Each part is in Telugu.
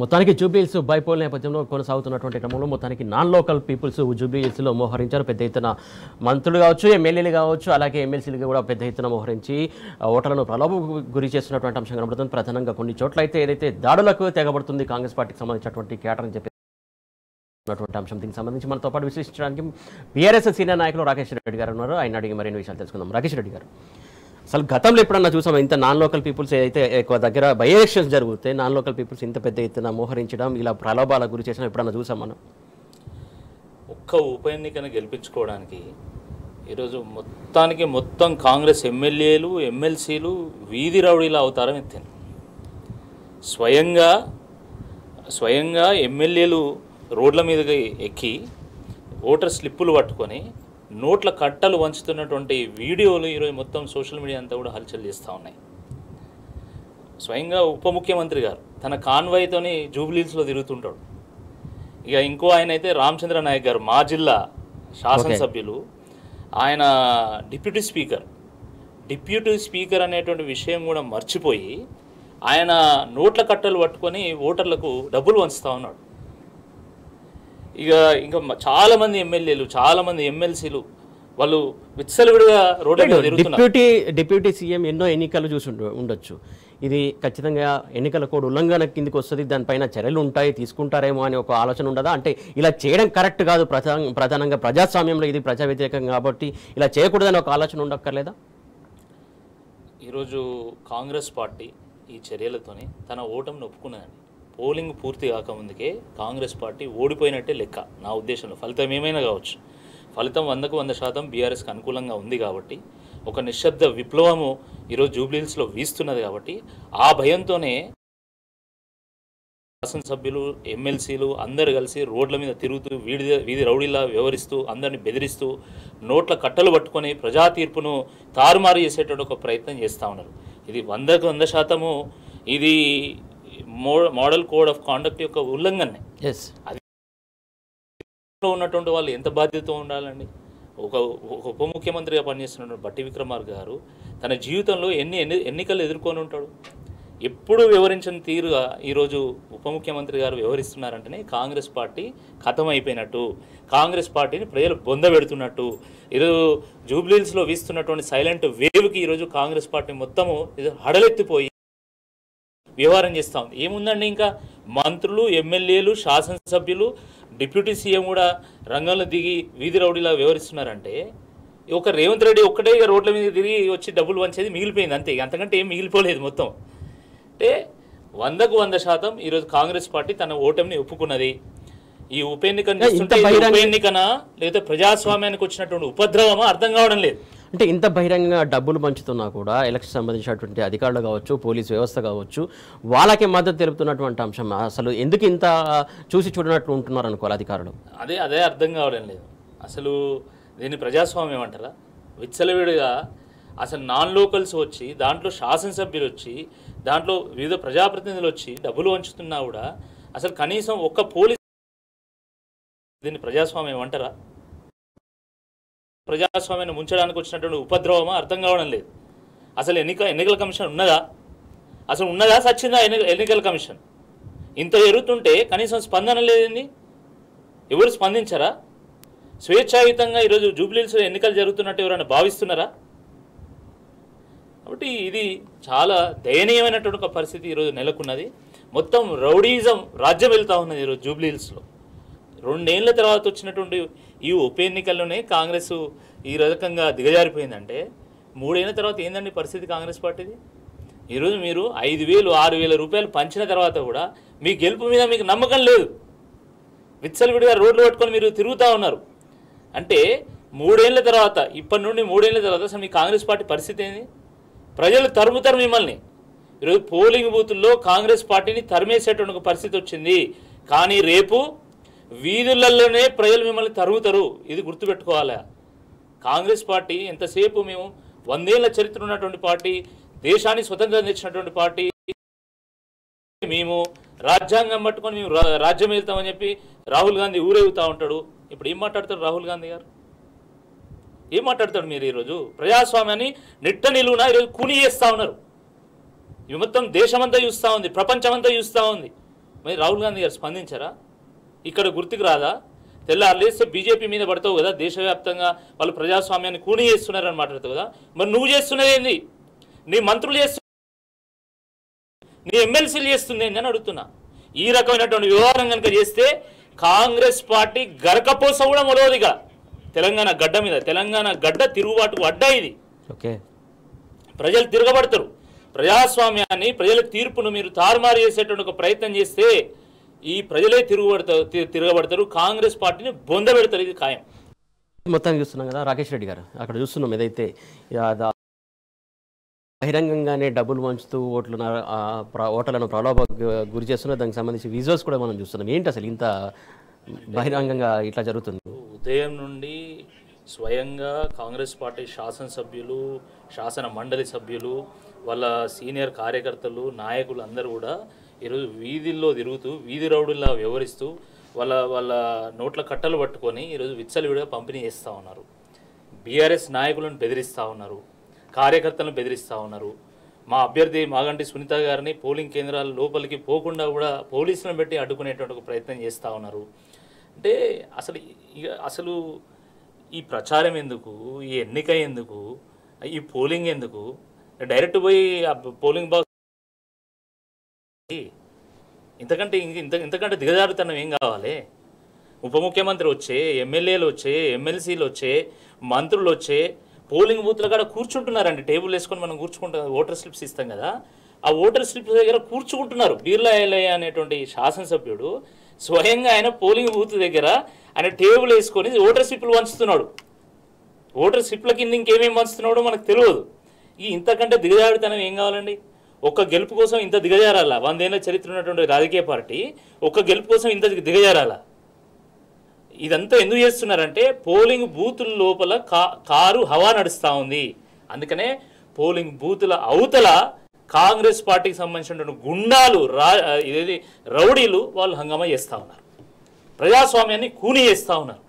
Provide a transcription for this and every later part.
మొత్తానికి జూబ్లీహిల్స్ బైపోల్ నేపథ్యంలో కొనసాగుతున్నటువంటి క్రమంలో మొత్తానికి నాన్ లోకల్ పీపుల్స్ జూబ్లీహిల్స్లో మోహరించారు. పెద్ద ఎత్తున మంత్రులు కావచ్చు, ఎమ్మెల్యేలు కావచ్చు, అలాగే ఎమ్మెల్సీలు కూడా పెద్ద ఎత్తున మోహరించి ఓటర్లను ప్రలోభ గురి చేస్తున్నటువంటి అంశం కనబడుతుంది. ప్రధానంగా కొన్ని చోట్ల అయితే ఏదైతే దాడులకు తెగబడుతుంది కాంగ్రెస్ పార్టీకి సంబంధించినటువంటి కేటర్ అని చెప్పి అంశం. దీనికి సంబంధించి మనతో పాటు విశ్లేషించడానికి బీఆర్ఎస్ సీనియర్ నాయకులు రాకేష్ రెడ్డి గారు ఉన్నారు. ఆయన అడిగి మరిన్ని విషయాలు తెలుసుకుందాం. రాకేష్ రెడ్డి గారు, అసలు గతంలో ఎప్పుడన్నా చూసాం ఇంత నాన్ లోకల్ పీపుల్స్ ఏదైతే ఎక్కువ దగ్గర బై ఎలక్షన్స్ జరుగుతాయి, నాన్ లోకల్ పీపుల్స్ ఇంత పెద్ద ఎత్తున మోహరించడం, ఇలా ప్రలోభాలకు గురి చేసిన ఎప్పుడన్నా చూసాం మనం? ఒక్క ఉప ఎన్నికను గెలిపించుకోవడానికి ఈరోజు మొత్తం కాంగ్రెస్ ఎమ్మెల్యేలు ఎమ్మెల్సీలు వీధి రౌడీల అవతారం ఎత్తాను. స్వయంగా ఎమ్మెల్యేలు రోడ్ల మీదకి ఎక్కి ఓటర్ స్లిప్పులు పట్టుకొని నోట్ల కట్టలు వంచుతున్నటువంటి వీడియోలు ఈరోజు మొత్తం సోషల్ మీడియా అంతా కూడా హల్చల్ చేస్తూ ఉన్నాయి. స్వయంగా ఉప ముఖ్యమంత్రి గారు తన కాన్వాయ్తోని జూబ్లీహిల్స్లో తిరుగుతుంటాడు. ఇక ఇంకో ఆయన అయితే రామచంద్ర నాయక్ గారు, మా జిల్లా శాసనసభ్యులు, ఆయన డిప్యూటీ స్పీకర్ అనేటువంటి విషయం కూడా మర్చిపోయి ఆయన నోట్ల కట్టలు పట్టుకొని ఓటర్లకు డబ్బులు వంచుతూ ఉన్నాడు. ఇంకా చాలామంది ఎమ్మెల్యేలు, చాలామంది ఎమ్మెల్సీలు వాళ్ళు విచ్చలవిడిగా రోడ్ల మీద తిరుగుతున్నారు. డిప్యూటీ సీఎం ఎన్నో ఎన్నికలు చూసి ఉండొచ్చు. ఇది ఖచ్చితంగా ఎన్నికల కోడ్ ఉల్లంఘన కిందికి వస్తుంది, దానిపైన చర్యలు ఉంటాయి, తీసుకుంటారేమో అని ఒక ఆలోచన ఉండదా? అంటే ఇలా చేయడం కరెక్ట్ కాదు, ప్రధానంగా ప్రజాస్వామ్యంలో ఇది ప్రజా వ్యతిరేకం కాబట్టి ఇలా చేయకూడదని ఒక ఆలోచన ఉండక్కర్లేదా? ఈరోజు కాంగ్రెస్ పార్టీ ఈ చర్యలతోనే తన ఓటమిని ఒప్పుకున్నదండి. పోలింగ్ పూర్తి కాకముందుకే కాంగ్రెస్ పార్టీ ఓడిపోయినట్టే లెక్క నా ఉద్దేశంలో. ఫలితం ఏమైనా కావచ్చు, ఫలితం 100% బీఆర్ఎస్కి అనుకూలంగా ఉంది కాబట్టి, ఒక నిశ్శబ్ద విప్లవము ఈరోజు జూబ్లీహిల్స్లో వీస్తున్నది కాబట్టి ఆ భయంతోనే శాసనసభ్యులు ఎమ్మెల్సీలు అందరు కలిసి రోడ్ల మీద తిరుగుతూ వీధి రౌడీలా వ్యవహరిస్తూ అందరిని బెదిరిస్తూ నోట్ల కట్టలు పట్టుకొని ప్రజా తీర్పును తారుమారు చేసేటువంటి ఒక ప్రయత్నం చేస్తూ ఉన్నారు. ఇది 100% ఇది మోడల్ కోడ్ ఆఫ్ కాండక్ట్ యొక్క ఉల్లంఘనే. అది ఉన్నటువంటి వాళ్ళు ఎంత బాధ్యత ఉండాలండి? ఒక ఉప ముఖ్యమంత్రిగా పనిచేస్తున్నటువంటి బట్టి విక్రమార్క గారు తన జీవితంలో ఎన్ని ఎన్నికలు ఎదుర్కొని ఉంటాడు? ఎప్పుడు వివరించిన తీరుగా ఈరోజు ఉప ముఖ్యమంత్రి గారు వ్యవహరిస్తున్నారంటేనే కాంగ్రెస్ పార్టీ ఖతం అయిపోయినట్టు, కాంగ్రెస్ పార్టీని ప్రజలు బొందబెడుతున్నట్టు. ఈరోజు జూబ్లీహిల్స్లో వీస్తున్నటువంటి సైలెంట్ వేవ్కి ఈరోజు కాంగ్రెస్ పార్టీ మొత్తము హడలెత్తిపోయి వ్యవహారం చేస్తూ ఉంది. ఏముందండి, ఇంకా మంత్రులు, ఎమ్మెల్యేలు, శాసనసభ్యులు, డిప్యూటీ సీఎం కూడా రంగంలో దిగి వీధి రౌడీలా వ్యవహరిస్తున్నారంటే ఒక రేవంత్ రెడ్డి ఒక్కటే రోడ్ల మీద తిరిగి వచ్చి డబ్బులు వంచేది మిగిలిపోయింది అంతే, అంతకంటే ఏం మిగిలిపోలేదు మొత్తం. అంటే 100% ఈరోజు కాంగ్రెస్ పార్టీ తన ఓటమిని ఒప్పుకున్నది. ఈ ఉప ఎన్నికనా లేదా ప్రజాస్వామ్యానికి వచ్చినటువంటి ఉపద్రవమా అర్థం కావడం లేదు. అంటే ఇంత బహిరంగంగా డబ్బులు పంచుతున్నా కూడా ఎలక్షన్ సంబంధించినటువంటి అధికారులు కావచ్చు, పోలీస్ వ్యవస్థ కావచ్చు, వాళ్ళకి మద్దతు తెలుపుతున్నటువంటి అంశం అసలు ఎందుకు ఇంత చూసి చూడనట్లు ఉంటున్నారు అనుకోవాలి అధికారులు? అదే అర్థం కావడం లేదు. అసలు దీన్ని ప్రజాస్వామ్యం అంటారా? విచ్చలవిడిగా అసలు నాన్ లోకల్స్ వచ్చి, దాంట్లో శాసనసభ్యులు వచ్చి, దాంట్లో వివిధ ప్రజాప్రతినిధులు వచ్చి డబ్బులు వంచుతున్నా కూడా అసలు కనీసం ఒక్క పోలీస్ దీన్ని ప్రజాస్వామ్యం అంటారా? ప్రజాస్వామ్యాన్ని ముంచడానికి వచ్చినటువంటి ఉపద్రవమా అర్థం కావడం లేదు. అసలు ఎన్నికల కమిషన్ ఉన్నదా సచ్చిందా ఎన్నికల కమిషన్? ఇంత జరుగుతుంటే కనీసం స్పందన లేదండి. ఎవరు స్పందించరా? స్వేచ్ఛాయుతంగా ఈరోజు జూబ్లీహిల్స్లో ఎన్నికలు జరుగుతున్నట్టు ఎవరైనా భావిస్తున్నారా? కాబట్టి ఇది చాలా దయనీయమైనటువంటి ఒక పరిస్థితి ఈరోజు నెలకొన్నది. మొత్తం రౌడీజం రాజ్యం వెళ్తూ ఉన్నది ఈరోజు జూబ్లీహిల్స్లో. 2 ఏళ్ల తర్వాత వచ్చినటువంటి ఈ ఉప ఎన్నికల్లోనే కాంగ్రెస్ ఈ రకంగా దిగజారిపోయిందంటే 3 ఏళ్ల తర్వాత ఏందండి పరిస్థితి కాంగ్రెస్ పార్టీది? ఈరోజు మీరు 5,000, 6,000 రూపాయలు పంచిన తర్వాత కూడా మీ గెలుపు మీద మీకు నమ్మకం లేదు. విచ్చలవిడిగా రోడ్లు పట్టుకొని మీరు తిరుగుతూ ఉన్నారు. అంటే 3 ఏళ్ల తర్వాత, ఇప్పటి నుండి 3 ఏళ్ల తర్వాత అసలు మీ కాంగ్రెస్ పార్టీ పరిస్థితి ఏంది? ప్రజలు తరుముతారు మిమ్మల్ని. ఈరోజు పోలింగ్ బూతుల్లో కాంగ్రెస్ పార్టీని తరిమేసేటువంటి ఒక పరిస్థితి వచ్చింది. కానీ రేపు వీధులలోనే ప్రజలు మిమ్మల్ని తరుగుతారు. ఇది గుర్తుపెట్టుకోవాలి. కాంగ్రెస్ పార్టీ ఎంతసేపు మేము 100 ఏళ్ల చరిత్ర ఉన్నటువంటి పార్టీ, దేశాన్ని స్వతంత్రం తెచ్చినటువంటి పార్టీ, మేము రాజ్యాంగం పట్టుకొని మేము రాజ్యం వెళ్తామని చెప్పి రాహుల్ గాంధీ ఊరేగుతూ ఉంటాడు. ఇప్పుడు ఏం మాట్లాడతాడు రాహుల్ గాంధీ గారు? ఏం మాట్లాడతాడు? మీరు ఈరోజు ప్రజాస్వామ్యాన్ని నిట్ట నిలువున ఈరోజు కూని చేస్తూ ఉన్నారు. ఇవి మొత్తం దేశమంతా చూస్తూ ఉంది, ప్రపంచమంతా చూస్తూ ఉంది. మరి రాహుల్ గాంధీ గారు స్పందించారా? ఇక్కడ గుర్తుకు రాదా? తెల్లారులేస్తే బీజేపీ మీద పడతావు కదా, దేశవ్యాప్తంగా వాళ్ళు ప్రజాస్వామ్యాన్ని కూని చేస్తున్నారని మాట్లాడతావు కదా, మరి నువ్వు చేస్తున్నది ఏంది? నీ మంత్రులు నీ ఎమ్మెల్సీలు చేస్తుంది ఏంది అని అడుగుతున్నా. ఈ రకమైనటువంటి వ్యవహారం కనుక చేస్తే కాంగ్రెస్ పార్టీ గరకపోస కూడా మొదలవుదిగా తెలంగాణ గడ్డ మీద. తెలంగాణ గడ్డ తిరుగుబాటుకు అడ్డా ఇది. ఓకే, ప్రజలు తిరగబడతారు. ప్రజాస్వామ్యాన్ని, ప్రజల తీర్పును మీరు తారుమారు చేసేటువంటి ఒక ప్రయత్నం చేస్తే ఈ ప్రజలే తిరగబడతారు, కాంగ్రెస్ పార్టీని బొందబెడతారు. ఇది ఖాయం. మొత్తం చూస్తున్నాం కదా రాకేష్ రెడ్డి గారు, అక్కడ చూస్తున్నాం ఏదైతే బహిరంగంగానే డబ్బులు పంచుతూ ఓటర్లను ప్రలోభకు గురి చేస్తున్నారు. దానికి సంబంధించి విజువల్స్ కూడా మనం చూస్తున్నాం. ఏంటి అసలు ఇంత బహిరంగంగా ఇట్లా జరుగుతుంది? ఉదయం నుండి స్వయంగా కాంగ్రెస్ పార్టీ శాసనసభ్యులు, శాసన మండలి సభ్యులు, వాళ్ళ సీనియర్ కార్యకర్తలు, నాయకులు అందరూ కూడా ఈరోజు వీధుల్లో తిరుగుతూ వీధి రౌడుల్లా వ్యవహరిస్తూ వాళ్ళ నోట్ల కట్టలు పట్టుకొని ఈరోజు విచ్చలవిడిగా పంపిణీ చేస్తూ ఉన్నారు. బీఆర్ఎస్ నాయకులను బెదిరిస్తూ ఉన్నారు, కార్యకర్తలను బెదిరిస్తూ ఉన్నారు. మా అభ్యర్థి మాగంటి సునీత గారిని పోలింగ్ కేంద్రాల లోపలికి పోకుండా కూడా పోలీసులను పెట్టి అడ్డుకునేటువంటి ఒక ప్రయత్నం చేస్తూ ఉన్నారు. అంటే అసలు ఈ ప్రచారం ఎందుకు, ఈ ఎన్నిక ఎందుకు, ఈ పోలింగ్ ఎందుకు? డైరెక్ట్ పోయి పోలింగ్ బాక్స్ ఇంతకంటే దిగజారుతనం ఏం కావాలి? ఉప ముఖ్యమంత్రి వచ్చే, ఎమ్మెల్యేలు వచ్చే, ఎమ్మెల్సీలు వచ్చే, మంత్రులు వచ్చే పోలింగ్ బూత్ల కాడ కూర్చుంటున్నారండి. టేబుల్ వేసుకొని మనం కూర్చుకుంటాం, ఓటర్ స్లిప్స్ ఇస్తాం కదా, ఆ ఓటర్ స్లిప్స్ దగ్గర కూర్చుకుంటున్నారు. బీర్లా ఎల్లయ్య అనేటువంటి శాసనసభ్యుడు స్వయంగా ఆయన పోలింగ్ బూత్ దగ్గర ఆయన టేబుల్ వేసుకొని ఓటర్ స్లిప్లు పంచుతున్నాడు. ఓటర్ స్లిప్ల కింద ఇంకేమేమి పంచుతున్నాడో మనకు తెలియదు. ఇంతకంటే దిగజారుతనం ఏం కావాలండి? ఒక్క గెలుపు కోసం ఇంత దిగజారాలా? 100 ఏళ్ల చరిత్ర ఉన్నటువంటి రాజకీయ పార్టీ ఒక్క గెలుపు కోసం ఇంత దిగజారాలా? ఇదంతా ఎందుకు చేస్తున్నారంటే పోలింగ్ బూతుల లోపల కారు హవా నడుస్తూ ఉంది. అందుకనే పోలింగ్ బూతుల అవతల కాంగ్రెస్ పార్టీకి సంబంధించినటువంటి గుండాలు, రౌడీలు వాళ్ళు హంగామా చేస్తూ ఉన్నారు, ప్రజాస్వామ్యాన్ని కూని చేస్తూ ఉన్నారు.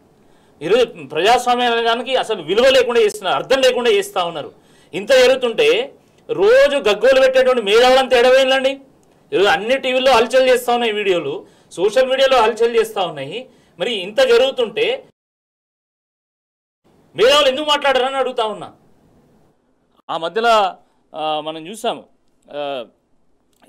ఈరోజు ప్రజాస్వామ్యానికి అసలు విలువ లేకుండా చేస్తున్నారు, అర్థం లేకుండా చేస్తూ ఉన్నారు. ఇంత జరుగుతుంటే రోజు గగ్గోలు పెట్టేటువంటి మేధావులంతా ఎడవేళ్ళండి. ఈరోజు అన్ని టీవీల్లో హల్చల్ చేస్తూ ఉన్నాయి, వీడియోలు సోషల్ మీడియాలో హల్చల్ చేస్తూ ఉన్నాయి. మరి ఇంత జరుగుతుంటే మేధావులు ఎందుకు మాట్లాడారని అడుగుతా ఉన్నా. ఆ మధ్యలో మనం చూసాము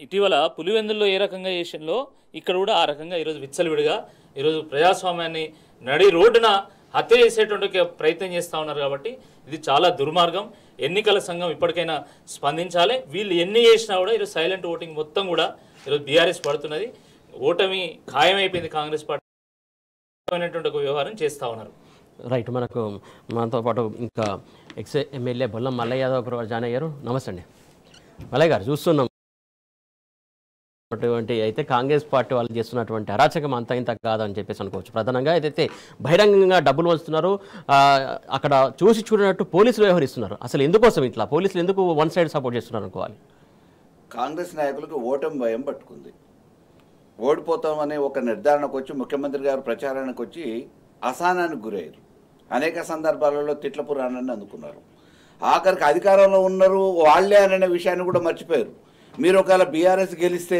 ఇటీవల పులివెందుల్లో ఏ రకంగా చేసినలో ఇక్కడ కూడా ఆ రకంగా ఈరోజు విచ్చలవిడిగా ఈరోజు ప్రజాస్వామ్యాన్ని నడి రోడ్డున హత్య చేసేటువంటి ప్రయత్నం చేస్తూ ఉన్నారు. కాబట్టి ఇది చాలా దుర్మార్గం. ఎన్నికల సంఘం ఇప్పటికైనా స్పందించాలి. వీళ్ళు ఎన్ని చేసినా కూడా ఈరోజు సైలెంట్ ఓటింగ్ మొత్తం కూడా ఈరోజు బీఆర్ఎస్ పడుతున్నది. ఓటమి ఖాయమైపోయింది. కాంగ్రెస్ పార్టీ అనేటువంటి ఒక వ్యవహారం చేస్తూ ఉన్నారు. రైట్, మనతో పాటు ఇంకా ఎక్స్ ఎమ్మెల్యే బొల్లం మల్లయ్య యాదవ్ గారు జాయిన్ అయ్యారు. నమస్తే అండి మల్లయ్య గారు. చూస్తున్నాం అయితే కాంగ్రెస్ పార్టీ వాళ్ళు చేస్తున్నటువంటి అరాచకం అంతా ఇంత కాదని చెప్పేసి అనుకోవచ్చు. ప్రధానంగా ఏదైతే బహిరంగంగా డబ్బులు వస్తున్నారు, అక్కడ చూసి చూడనట్టు పోలీసులు వ్యవహరిస్తున్నారు. అసలు ఎందుకోసం ఇట్లా పోలీసులు ఎందుకు వన్ సైడ్ సపోర్ట్ చేస్తున్నారు అనుకోవాలి? కాంగ్రెస్ నాయకులకు ఓటమి భయం పట్టుకుంది. ఓడిపోతామనే ఒక నిర్ధారణకు వచ్చి ముఖ్యమంత్రి గారు ప్రచారానికి వచ్చి అసహనానికి గురయ్యారు. అనేక సందర్భాలలో తిట్ల పురాణాన్ని అందుకున్నారు. ఆఖరికి అధికారంలో ఉన్నారు వాళ్లే అనే విషయాన్ని కూడా మర్చిపోయారు. మీరు ఒకవేళ బీఆర్ఎస్ గెలిస్తే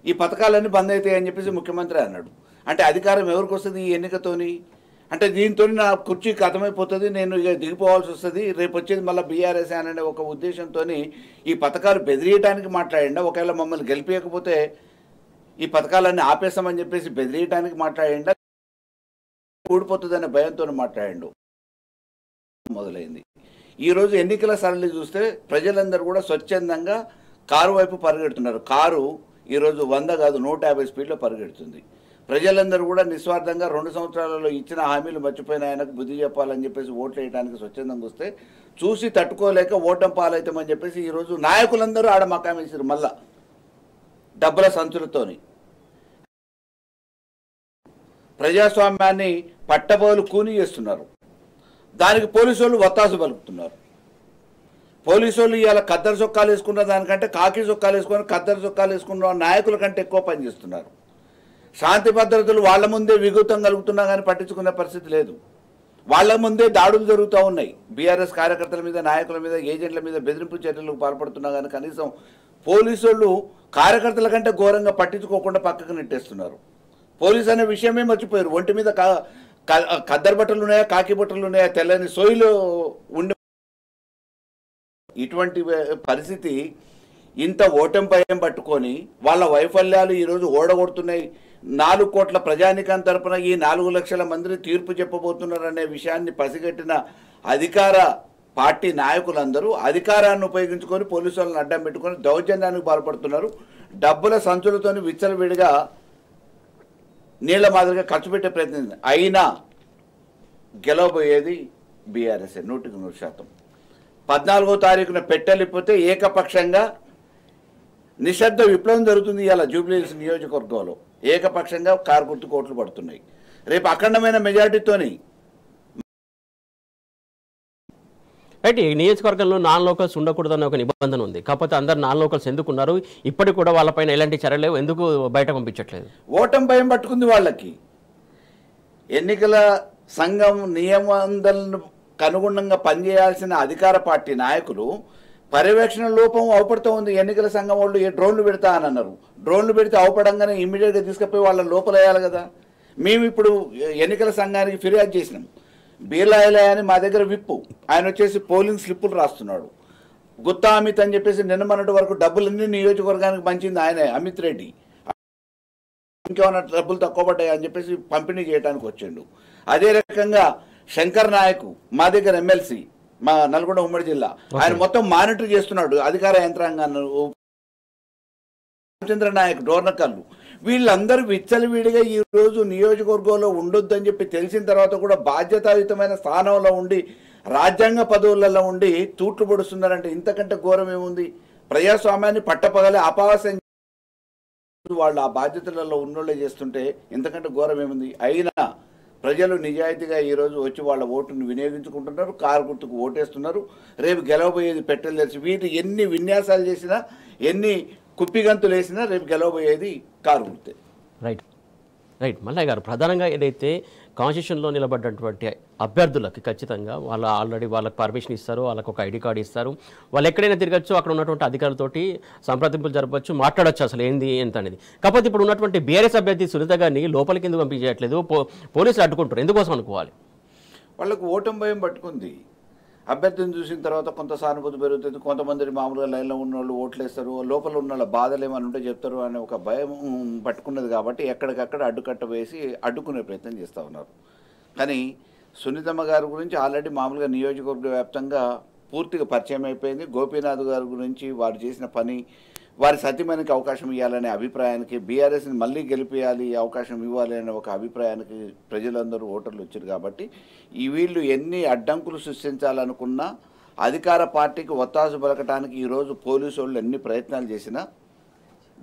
ఈ పథకాలన్నీ బంద్ అవుతాయి అని చెప్పేసి ముఖ్యమంత్రి అన్నాడు. అంటే అధికారం ఎవరికి వస్తుంది ఈ ఎన్నికతోని? అంటే దీంతో నా కుర్చీ కథమైపోతుంది, నేను ఇక దిగిపోవాల్సి వస్తుంది, రేపు వచ్చేది మళ్ళీ బీఆర్ఎస్ అనే ఒక ఉద్దేశంతో ఈ పథకాలు బెదిరియటానికి మాట్లాడిండా? ఒకవేళ మమ్మల్ని గెలిపించకపోతే ఈ పథకాలన్నీ ఆపేస్తామని చెప్పేసి బెదిరియటానికి మాట్లాడిండా? ఊడిపోతుందనే భయంతో మాట్లాడిండు మొదలైంది. ఈరోజు ఎన్నికల సరళి చూస్తే ప్రజలందరూ కూడా స్వచ్ఛందంగా కారు వైపు పరిగెడుతున్నారు. కారు ఈరోజు 100 కాదు 150 స్పీడ్లో పరిగెడుతుంది. ప్రజలందరూ కూడా నిస్వార్థంగా 2 సంవత్సరాలలో ఇచ్చిన హామీలు మర్చిపోయిన ఆయనకు బుద్ధి చెప్పాలని చెప్పేసి ఓట్లు వేయడానికి స్వచ్ఛందంగా వస్తే చూసి తట్టుకోలేక ఓటం పాలవుతామని చెప్పేసి ఈరోజు నాయకులందరూ ఆడ మకామేసారు. మళ్ళా డబ్బుల సంచులతోని ప్రజాస్వామ్యాన్ని పట్టబోలు కూని చేస్తున్నారు. దానికి పోలీసు వాళ్ళు వత్తాసు పలుకుతున్నారు. పోలీసు వాళ్ళు ఇవాళ ఖద్దరు చొక్కాలు వేసుకున్న దానికంటే కాకి చొక్కాలు వేసుకొని ఖద్దరు చొక్కాలు వేసుకున్న నాయకుల కంటే ఎక్కువ పనిచేస్తున్నారు. శాంతి భద్రతలు వాళ్ళ ముందే విఘాతం కలుగుతున్నా కానీ పట్టించుకునే పరిస్థితి లేదు. వాళ్ళ ముందే దాడులు జరుగుతూ ఉన్నాయి. బీఆర్ఎస్ కార్యకర్తల మీద, నాయకుల మీద, ఏజెంట్ల మీద బెదిరింపు చర్యలకు పాల్పడుతున్నా కానీ కనీసం పోలీసు వాళ్ళు కార్యకర్తల కంటే ఘోరంగా పట్టించుకోకుండా పక్కకు నెట్టేస్తున్నారు. పోలీసు అనే విషయమే మర్చిపోయారు. ఒంటి మీద కద్దరు బట్టలు ఉన్నాయా, కాకి బట్టలు ఉన్నాయా, తెల్లని సోయిలో ఉండి ఇటువంటి పరిస్థితి ఇంత ఓటమి భయం పట్టుకొని వాళ్ళ వైఫల్యాలు ఈరోజు ఓడగొడుతున్నాయి. 4 కోట్ల ప్రజానికం తరపున ఈ 4 లక్షల మందిని తీర్పు చెప్పబోతున్నారు అనే విషయాన్ని పసిగట్టిన అధికార పార్టీ నాయకులందరూ అధికారాన్ని ఉపయోగించుకొని పోలీసు వాళ్ళని అడ్డం పెట్టుకొని దౌర్జన్యానికి పాల్పడుతున్నారు. డబ్బుల సంచులతోని విచ్చలవిడిగా నీళ్ల మాదిరిగా ఖర్చు పెట్టే ప్రయత్నం. అయినా గెలవబోయేది బీఆర్ఎస్ 100%. 14వ తారీఖున పెట్టెళ్ళిపోతే ఏకపక్షంగా నిశ్శబ్ద విప్లవం జరుగుతుంది. ఇలా జూబ్లీహిల్స్ నియోజకవర్గంలో ఏకపక్షంగా కారు గుర్తు కోట్లు పడుతున్నాయి. రేపు అఖండమైన మెజారిటీతోని రైట్. ఈ నియోజకవర్గంలో నాన్ లోకల్స్ ఉండకూడదన్న ఒక నిబంధన ఉంది. కాకపోతే అందరు నాన్ లోకల్స్ ఎందుకు ఉన్నారు? ఇప్పటికి కూడా వాళ్ళపైన ఎలాంటి చర్యలు ఎందుకు బయట పంపించట్లేదు? ఓటమి భయం పట్టుకుంది వాళ్ళకి. ఎన్నికల సంఘం నియమాలను అనుగుణంగా పనిచేయాల్సిన అధికార పార్టీ నాయకులు పర్యవేక్షణ లోపం అవపడుతూ ఉంది. ఎన్నికల సంఘం వాళ్ళు డ్రోన్లు పెడతా అని అన్నారు. డ్రోన్లు పెడితే అవపడంగానే ఇమ్మీడియట్గా తీసుకుపోయి వాళ్ళ లోపల వేయాలి కదా. మేము ఇప్పుడు ఎన్నికల సంఘానికి ఫిర్యాదు చేసినాం. బీర్లాయలే అని మా దగ్గర విప్పు, ఆయన వచ్చేసి పోలింగ్ స్లిప్పులు రాస్తున్నాడు. గుత్తా అమిత్ అని చెప్పేసి నిన్న మొన్నటి వరకు డబ్బులన్నీ నియోజకవర్గానికి పంచింది ఆయనే, అమిత్ రెడ్డి. ఇంకేమైనా డబ్బులు తక్కువ పడ్డాయి అని చెప్పేసి పంపిణీ చేయడానికి వచ్చిండు. అదే రకంగా శంకర్ నాయక్ మా దగ్గర ఎమ్మెల్సీ, మా నల్గొండ ఉమ్మడి జిల్లా, ఆయన మొత్తం మానిటర్ చేస్తున్నాడు అధికార యంత్రాంగాన్ని. రామచంద్ర నాయక్ డోర్నకల్లు, వీళ్ళందరూ విచ్చలవిడిగా ఈరోజు నియోజకవర్గంలో ఉండొద్దని చెప్పి తెలిసిన తర్వాత కూడా బాధ్యతాయుతమైన స్థానంలో ఉండి రాజ్యాంగ పదవులలో ఉండి తూట్లు పొడుస్తున్నారంటే ఇంతకంటే ఘోరం ఏముంది? ప్రజాస్వామ్యాన్ని పట్టపగలే అపవాసం వాళ్ళు ఆ బాధ్యతలలో ఉన్నోళ్ళే చేస్తుంటే ఇంతకంటే ఘోరం ఏముంది? అయినా ప్రజలు నిజాయితీగా ఈరోజు వచ్చి వాళ్ళ ఓటును వినియోగించుకుంటున్నారు, కారు గుర్తుకు ఓటేస్తున్నారు. రేపు గెలవబోయేది పెట్టెలు తెలిసి వీటి ఎన్ని విన్యాసాలు చేసినా ఎన్ని కుప్పిగంతులు వేసినా రేపు గెలవబోయేది కారు గుర్తే. Right right. మల్లయ్య గారు, ప్రధానంగా ఏదైతే కాన్స్టిట్యూషన్లో నిలబడ్డటువంటి అభ్యర్థులకి ఖచ్చితంగా వాళ్ళు ఆల్రెడీ వాళ్ళకి పర్మిషన్ ఇస్తారు, వాళ్ళకి ఒక ఐడి కార్డు ఇస్తారు, వాళ్ళు ఎక్కడైనా తిరగచ్చు, అక్కడ ఉన్నటువంటి అధికారులతోటి సంప్రదింపులు జరపచ్చు, మాట్లాడచ్చు అసలు ఏంది ఎంత అనేది. కాకపోతే ఇప్పుడు ఉన్నటువంటి బీఆర్ఎస్ అభ్యర్థి సునీత గారిని లోపలికి ఎందుకు పంపించట్లేదు? పోలీసులు అడ్డుకుంటారు, ఎందుకోసం అనుకోవాలి? వాళ్ళకు ఓటమి భయం పట్టుకుంది. అభ్యర్థిని చూసిన తర్వాత కొంత సానుభూతి పెరుగుతుంది. కొంతమంది మామూలుగా లైన్లో ఉన్న వాళ్ళు ఓట్లు వేస్తారు, లోపల ఉన్న వాళ్ళ బాధలు ఏమైనా ఉంటే చెప్తారు అనే ఒక భయం పట్టుకున్నది. కాబట్టి ఎక్కడికక్కడ అడ్డుకట్ట వేసి అడ్డుకునే ప్రయత్నం చేస్తూ ఉన్నారు. కానీ సునీతమ్మ గారి గురించి ఆల్రెడీ మామూలుగా నియోజకవర్గ వ్యాప్తంగా పూర్తిగా పరిచయం అయిపోయింది. గోపీనాథ్ గారి గురించి వారు చేసిన పని, వారి సత్యమనికి అవకాశం ఇవ్వాలనే అభిప్రాయానికి, బీఆర్ఎస్ని మళ్ళీ గెలిపేయాలి, అవకాశం ఇవ్వాలి అనే ఒక అభిప్రాయానికి ప్రజలందరూ ఓటర్లు వచ్చారు. కాబట్టి వీళ్ళు ఎన్ని అడ్డంకులు సృష్టించాలనుకున్నా అధికార పార్టీకి ఒత్తాసు పలకటానికి ఈరోజు పోలీసు వాళ్ళు ఎన్ని ప్రయత్నాలు చేసినా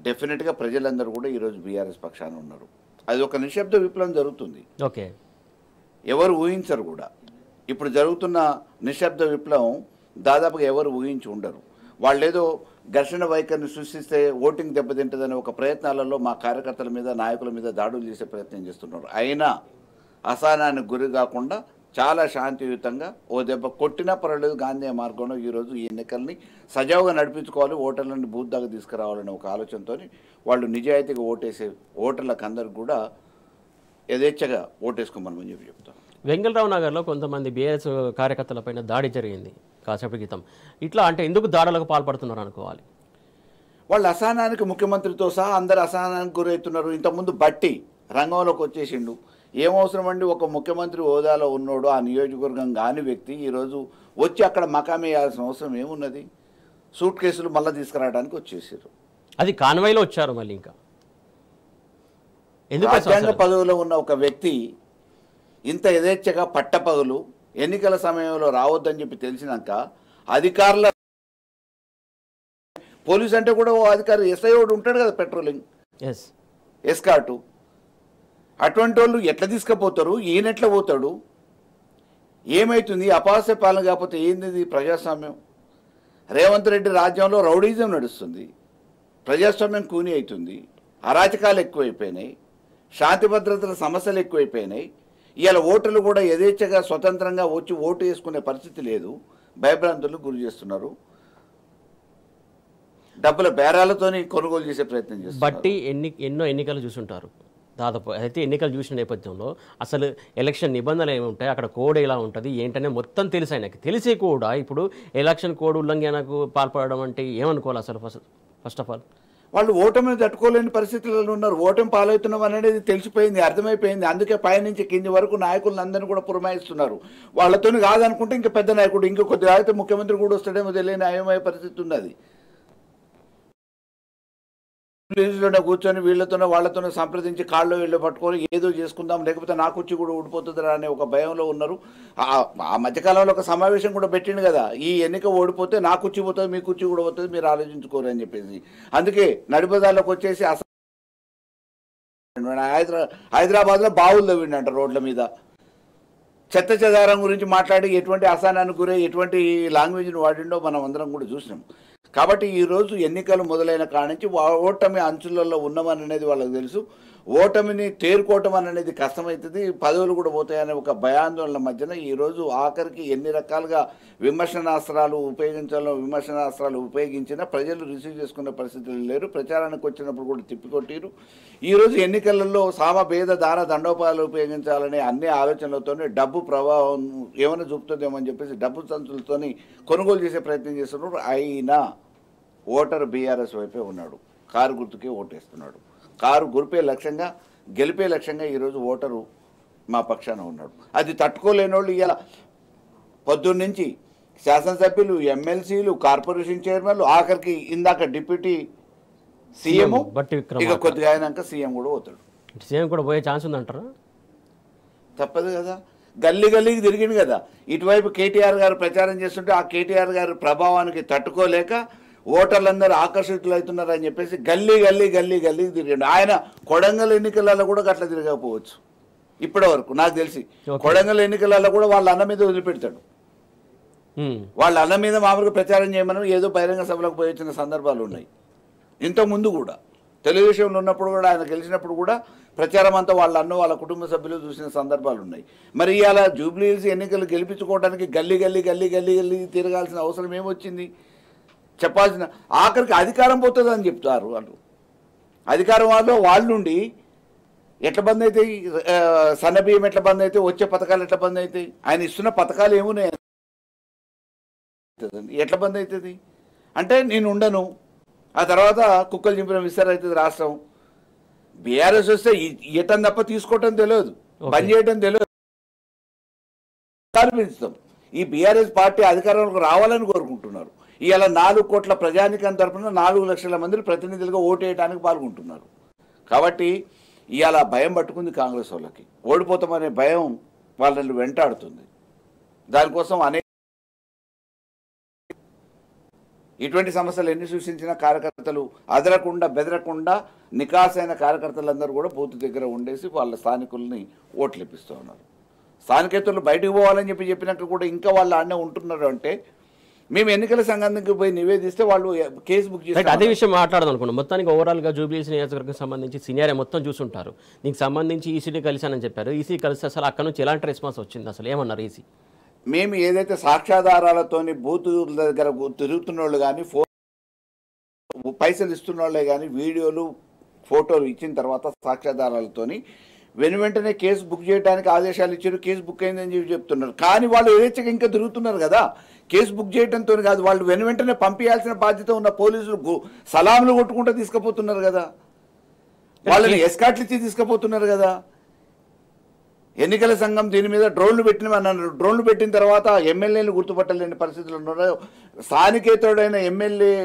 డెఫినెట్గా ప్రజలందరూ కూడా ఈరోజు బీఆర్ఎస్ పక్షాన ఉన్నారు. అది ఒక నిశ్శబ్ద విప్లవం జరుగుతుంది. ఓకే, ఎవరు ఊహించరు కూడా. ఇప్పుడు జరుగుతున్న నిశ్శబ్ద విప్లవం దాదాపుగా ఎవరు ఊహించి ఉండరు. వాళ్ళేదో ఘర్షణ వైఖరిని సృష్టిస్తే ఓటింగ్ దెబ్బతింటుందనే ఒక ప్రయత్నాలలో మా కార్యకర్తల మీద, నాయకుల మీద దాడులు చేసే ప్రయత్నం చేస్తున్నారు. అయినా అసహనానికి గురి కాకుండా చాలా శాంతియుతంగా ఓ దెబ్బ కొట్టినా పర్వాలేదు గాంధీ మార్గంలో ఈరోజు ఈ ఎన్నికల్ని సజావుగా నడిపించుకోవాలి, ఓటర్లని బూత్ దాకా తీసుకురావాలనే ఒక ఆలోచనతో వాళ్ళు నిజాయితీగా ఓటేసే ఓటర్లకు అందరికి కూడా యథేచ్ఛగా ఓటేసుకోమని చెప్పి చెప్తాం. వెంగళరావు నగర్లో కొంతమంది బీఆర్ఎస్ కార్యకర్తలపైన దాడి జరిగింది కాసేపు క్రితం. ఇట్లా అంటే ఎందుకు దాడులకు పాల్పడుతున్నారు అనుకోవాలి? వాళ్ళు అసహనానికి, ముఖ్యమంత్రితో సహా అందరు అసహనానికి గురవుతున్నారు. ఇంతకుముందు బట్టి రంగంలోకి వచ్చేసిండు. ఏమవసరం అండి? ఒక ముఖ్యమంత్రి హోదాలో ఉన్నోడు, ఆ నియోజకవర్గం కాని వ్యక్తి ఈరోజు వచ్చి అక్కడ మకాం వేయాల్సిన అవసరం ఏమున్నది? సూట్ కేసులు మళ్ళీ తీసుకురావడానికి వచ్చేసారు. అది కాన్వాయ్లో వచ్చారు మళ్ళీ. ఇంకా ఎందుకు రాజ్యాంగ పదవిలో ఉన్న ఒక వ్యక్తి ఇంత యథేచ్ఛగా పట్టపగలు ఎన్నికల సమయంలో రావద్దని చెప్పి తెలిసినాక అధికారుల, పోలీస్ అంటే కూడా ఓ అధికారి ఎస్ఐ ఒకటి ఉంటాడు కదా, పెట్రోలింగ్ ఎస్కార్టు, అటువంటి వాళ్ళు ఎట్లా తీసుకుపోతారు? ఈయనెట్లా పోతాడు? ఏమవుతుంది? అపహాస్య పాలన కాకపోతే ఏంది ప్రజాస్వామ్యం? రేవంత్ రెడ్డి రాజ్యంలో రౌడీజం నడుస్తుంది, ప్రజాస్వామ్యం కూని అవుతుంది, అరాచకాలు ఎక్కువైపోయినాయి, శాంతి భద్రతల సమస్యలు ఎక్కువైపోయినాయి. ఇవాళ ఓటర్లు కూడా యథేచ్ఛగా స్వతంత్రంగా వచ్చి ఓటు వేసుకునే పరిస్థితి లేదు, భయభ్రాంతులకు గురి చేస్తున్నారు. డబ్బుల బేరాలతోని కొనుగోలు చేసే ప్రయత్నం చేస్తారు. బట్టి ఎన్నో ఎన్నికలు చూసుంటారు దాదాపు. అయితే ఎన్నికలు చూసిన నేపథ్యంలో అసలు ఎలక్షన్ నిబంధనలు ఏమి ఉంటాయి, అక్కడ కోడ్ ఎలా ఉంటుంది ఏంటనే మొత్తం తెలిసి ఆయనకి తెలిసి కూడా ఇప్పుడు ఎలక్షన్ కోడ్ ఉల్లంఘనకు పాల్పడడం అంటే ఏమనుకోవాలి అసలు? ఫస్ట్ ఆఫ్ ఆల్ వాళ్ళు ఓటమిని తట్టుకోలేని పరిస్థితుల్లో ఉన్నారు. ఓటమి పాలవుతున్నాం అనేది తెలిసిపోయింది, అర్థమైపోయింది. అందుకే పైనుంచి కింది వరకు నాయకులను అందరినీ కూడా పురమాయిస్తున్నారు. వాళ్ళతో కాదనుకుంటే ఇంకా పెద్ద నాయకుడు ఇంకా కొద్దిగా అయితే ముఖ్యమంత్రి కూడా వస్తాడేమో తెలియని అయోమయ పరిస్థితి ఉన్నది. లోనే కూర్చొని వీళ్ళతోనే వాళ్ళతోనే సంప్రదించి కాళ్ళు వీళ్ళు పట్టుకొని ఏదో చేసుకుందాం, లేకపోతే నా కుర్చీ కూడా ఊడిపోతుందిరా అనే ఒక భయంలో ఉన్నారు. ఆ మధ్యకాలంలో ఒక సమావేశం కూడా పెట్టిండు కదా, ఈ ఎన్నిక ఓడిపోతే నా కుర్చీ పోతుంది, మీ కుర్చీ కూడా పోతుంది, మీరు ఆలోచించుకోరు అని చెప్పేసి. అందుకే నడిపదాల్లోకి వచ్చేసి హైదరాబాద్లో బావులు తవ్విండంట రోడ్ల మీద. చెత్త చెదారం గురించి మాట్లాడి ఎటువంటి అసహనానికి గురై ఎటువంటి లాంగ్వేజ్ని వాడిండో మనం అందరం కూడా చూసినాం. కాబట్టి ఈరోజు ఎన్నికలు మొదలైన కాడ నుంచి ఓటమి అంచులలో ఉన్నామనేది వాళ్ళకి తెలుసు. ఓటమిని తేరుకోవటం అనేది కష్టమవుతుంది, పదవులు కూడా పోతాయనే ఒక భయాందోళన మధ్యన ఈరోజు ఆఖరికి ఎన్ని రకాలుగా విమర్శనాస్త్రాలు ఉపయోగించినా ప్రజలు రిసీవ్ చేసుకునే పరిస్థితులు లేరు. ప్రచారానికి వచ్చినప్పుడు కూడా తిప్పికొట్టిరు. ఈరోజు ఎన్నికలలో సామభేద దాన దండోపాయాలు ఉపయోగించాలనే అన్ని ఆలోచనలతోనే డబ్బు ప్రభావం ఏమైనా చూపుతుందేమో అని చెప్పేసి డబ్బు సంచులతోని కొనుగోలు చేసే ప్రయత్నం చేస్తున్నారు. అయినా ఓటర్ బీఆర్ఎస్ వైపే ఉన్నాడు, కారు గుర్తుకే ఓటేస్తున్నాడు. కారు గురిపే లక్ష్యంగా గెలిపే లక్ష్యంగా ఈరోజు ఓటరు మా పక్షాన ఉన్నాడు. అది తట్టుకోలేని వాళ్ళు ఇలా పొద్దున్నుంచి శాసనసభ్యులు, ఎమ్మెల్సీలు, కార్పొరేషన్ చైర్మన్లు, ఆఖరికి ఇందాక డిప్యూటీ సీఎం, ఇక కొద్దిగా అయినాక సీఎం కూడా పోతాడు. సీఎం కూడా పోయే ఛాన్స్ ఉందంటారా? తప్పదు కదా, గల్లీ గల్లీకి తిరిగింది కదా. ఇటువైపు కేటీఆర్ గారు ప్రచారం చేస్తుంటే ఆ కేటీఆర్ గారి ప్రభావానికి తట్టుకోలేక ఓటర్లందరూ ఆకర్షితులు అవుతున్నారు అని చెప్పేసి గల్లీ తిరిగాడు. ఆయన కొడంగల్ ఎన్నికలలో కూడా అట్లా తిరగకపోవచ్చు ఇప్పటి వరకు నాకు తెలిసి. కొడంగల్ ఎన్నికలలో కూడా వాళ్ళ అన్న మీద వదిలిపెడతాడు. వాళ్ళ అన్న మీద మామూలుగా ప్రచారం చేయమని ఏదో బహిరంగ సభలకు పోయి వచ్చిన సందర్భాలు ఉన్నాయి. ఇంతకుముందు కూడా తెలుగుదేశంలో ఉన్నప్పుడు కూడా ఆయన గెలిచినప్పుడు కూడా ప్రచారం అంతా వాళ్ళ అన్న వాళ్ళ కుటుంబ సభ్యులు చూసిన సందర్భాలు ఉన్నాయి. మరి ఇవాళ జూబ్లీహిల్స్ ఎన్నికలు గెలిపించుకోవడానికి గల్లీ తిరగాల్సిన అవసరం ఏమొచ్చింది? చెప్పాల్సిన ఆఖరికి అధికారం పోతుంది అని చెప్తారు వాళ్ళు. అధికారం వాళ్ళుండి ఎట్లా బంద్ అవుతాయి, సన్నబియ్యం ఎట్లా బంద్ అవుతాయి, వచ్చే పథకాలు ఎట్లా బంద్ అవుతాయి, ఆయన ఇస్తున్న పథకాలు ఏమున్నాయి ఎట్లా బంద్ అవుతుంది అంటే నేను ఉండను, ఆ తర్వాత కుక్కలు చింపిన విస్తర అవుతుంది రాష్ట్రం. బీఆర్ఎస్ వస్తే ఇయటం తప్ప తీసుకోవటం తెలియదు, బంద్ చేయటం తెలియదు. పెంచుతాం. ఈ బీఆర్ఎస్ పార్టీ అధికారంలోకి రావాలని కోరుకుంటున్నారు. ఇవాళ 4 కోట్ల ప్రజానికం తరఫున 4 లక్షల మంది ప్రతినిధులుగా ఓటు వేయడానికి పాల్గొంటున్నారు. కాబట్టి ఇవాళ భయం పట్టుకుంది కాంగ్రెస్ వాళ్ళకి. ఓడిపోతామనే భయం వాళ్ళని వెంటాడుతుంది. దానికోసం ఇటువంటి సమస్యలు ఎన్ని సూచించినా కార్యకర్తలు అదరకుండా బెదరకుండా నికాసైన కార్యకర్తలందరూ కూడా బూత్ దగ్గర ఉండేసి వాళ్ళ స్థానికుల్ని ఓట్లు ఇప్పిస్తూ ఉన్నారు. స్థానికేతరులు బయటకు పోవాలని చెప్పినాక కూడా ఇంకా వాళ్ళు ఆడనే ఉంటున్నారు. అంటే మేము ఎన్నికల సంఘానికి పోయి నివేదిస్తే వాళ్ళు కేసు బుక్ చేసి అదే విషయం మాట్లాడదాం అనుకున్నాం. మొత్తానికి ఓవరాల్గా జూబ్లీహిల్స్ నియోజకవర్గం సంబంధించి సీనియర్ మొత్తం చూసుంటారు. దీనికి సంబంధించి ఈసీని కలిశానని చెప్పారు. ఈసీ కలిసి అసలు అక్కడ నుంచి ఎలాంటి రెస్పాన్స్ వచ్చింది, అసలు ఏమన్నారు ఈసీ? మేము ఏదైతే సాక్ష్యాధారాలతోని బూత్ దగ్గర తిరుగుతున్న వాళ్ళు కానీ పైసలు ఇస్తున్న వాళ్ళే కానీ వీడియోలు ఫోటోలు ఇచ్చిన తర్వాత సాక్ష్యాధారాలతోని వెంటనే కేసు బుక్ చేయడానికి ఆదేశాలు ఇచ్చారు. కేసు బుక్ అయిందని చెప్పి చెప్తున్నారు. కానీ వాళ్ళు ఏదైతే ఇంకా తిరుగుతున్నారు కదా, కేసు బుక్ చేయడంతో కాదు, వాళ్ళు వెంటనే పంపించాల్సిన బాధ్యత ఉన్న పోలీసులు సలాంలు కొట్టుకుంటూ తీసుకుపోతున్నారు కదా, వాళ్ళని ఎస్కాట్లు ఇచ్చి తీసుకుపోతున్నారు కదా. ఎన్నికల సంఘం దీని మీద డ్రోన్లు పెట్టినమన్నారు. డ్రోన్లు పెట్టిన తర్వాత ఎమ్మెల్యేలు గుర్తుపట్టలేని పరిస్థితులు ఉన్నారు. స్థానికేతరుడైన ఎమ్మెల్యే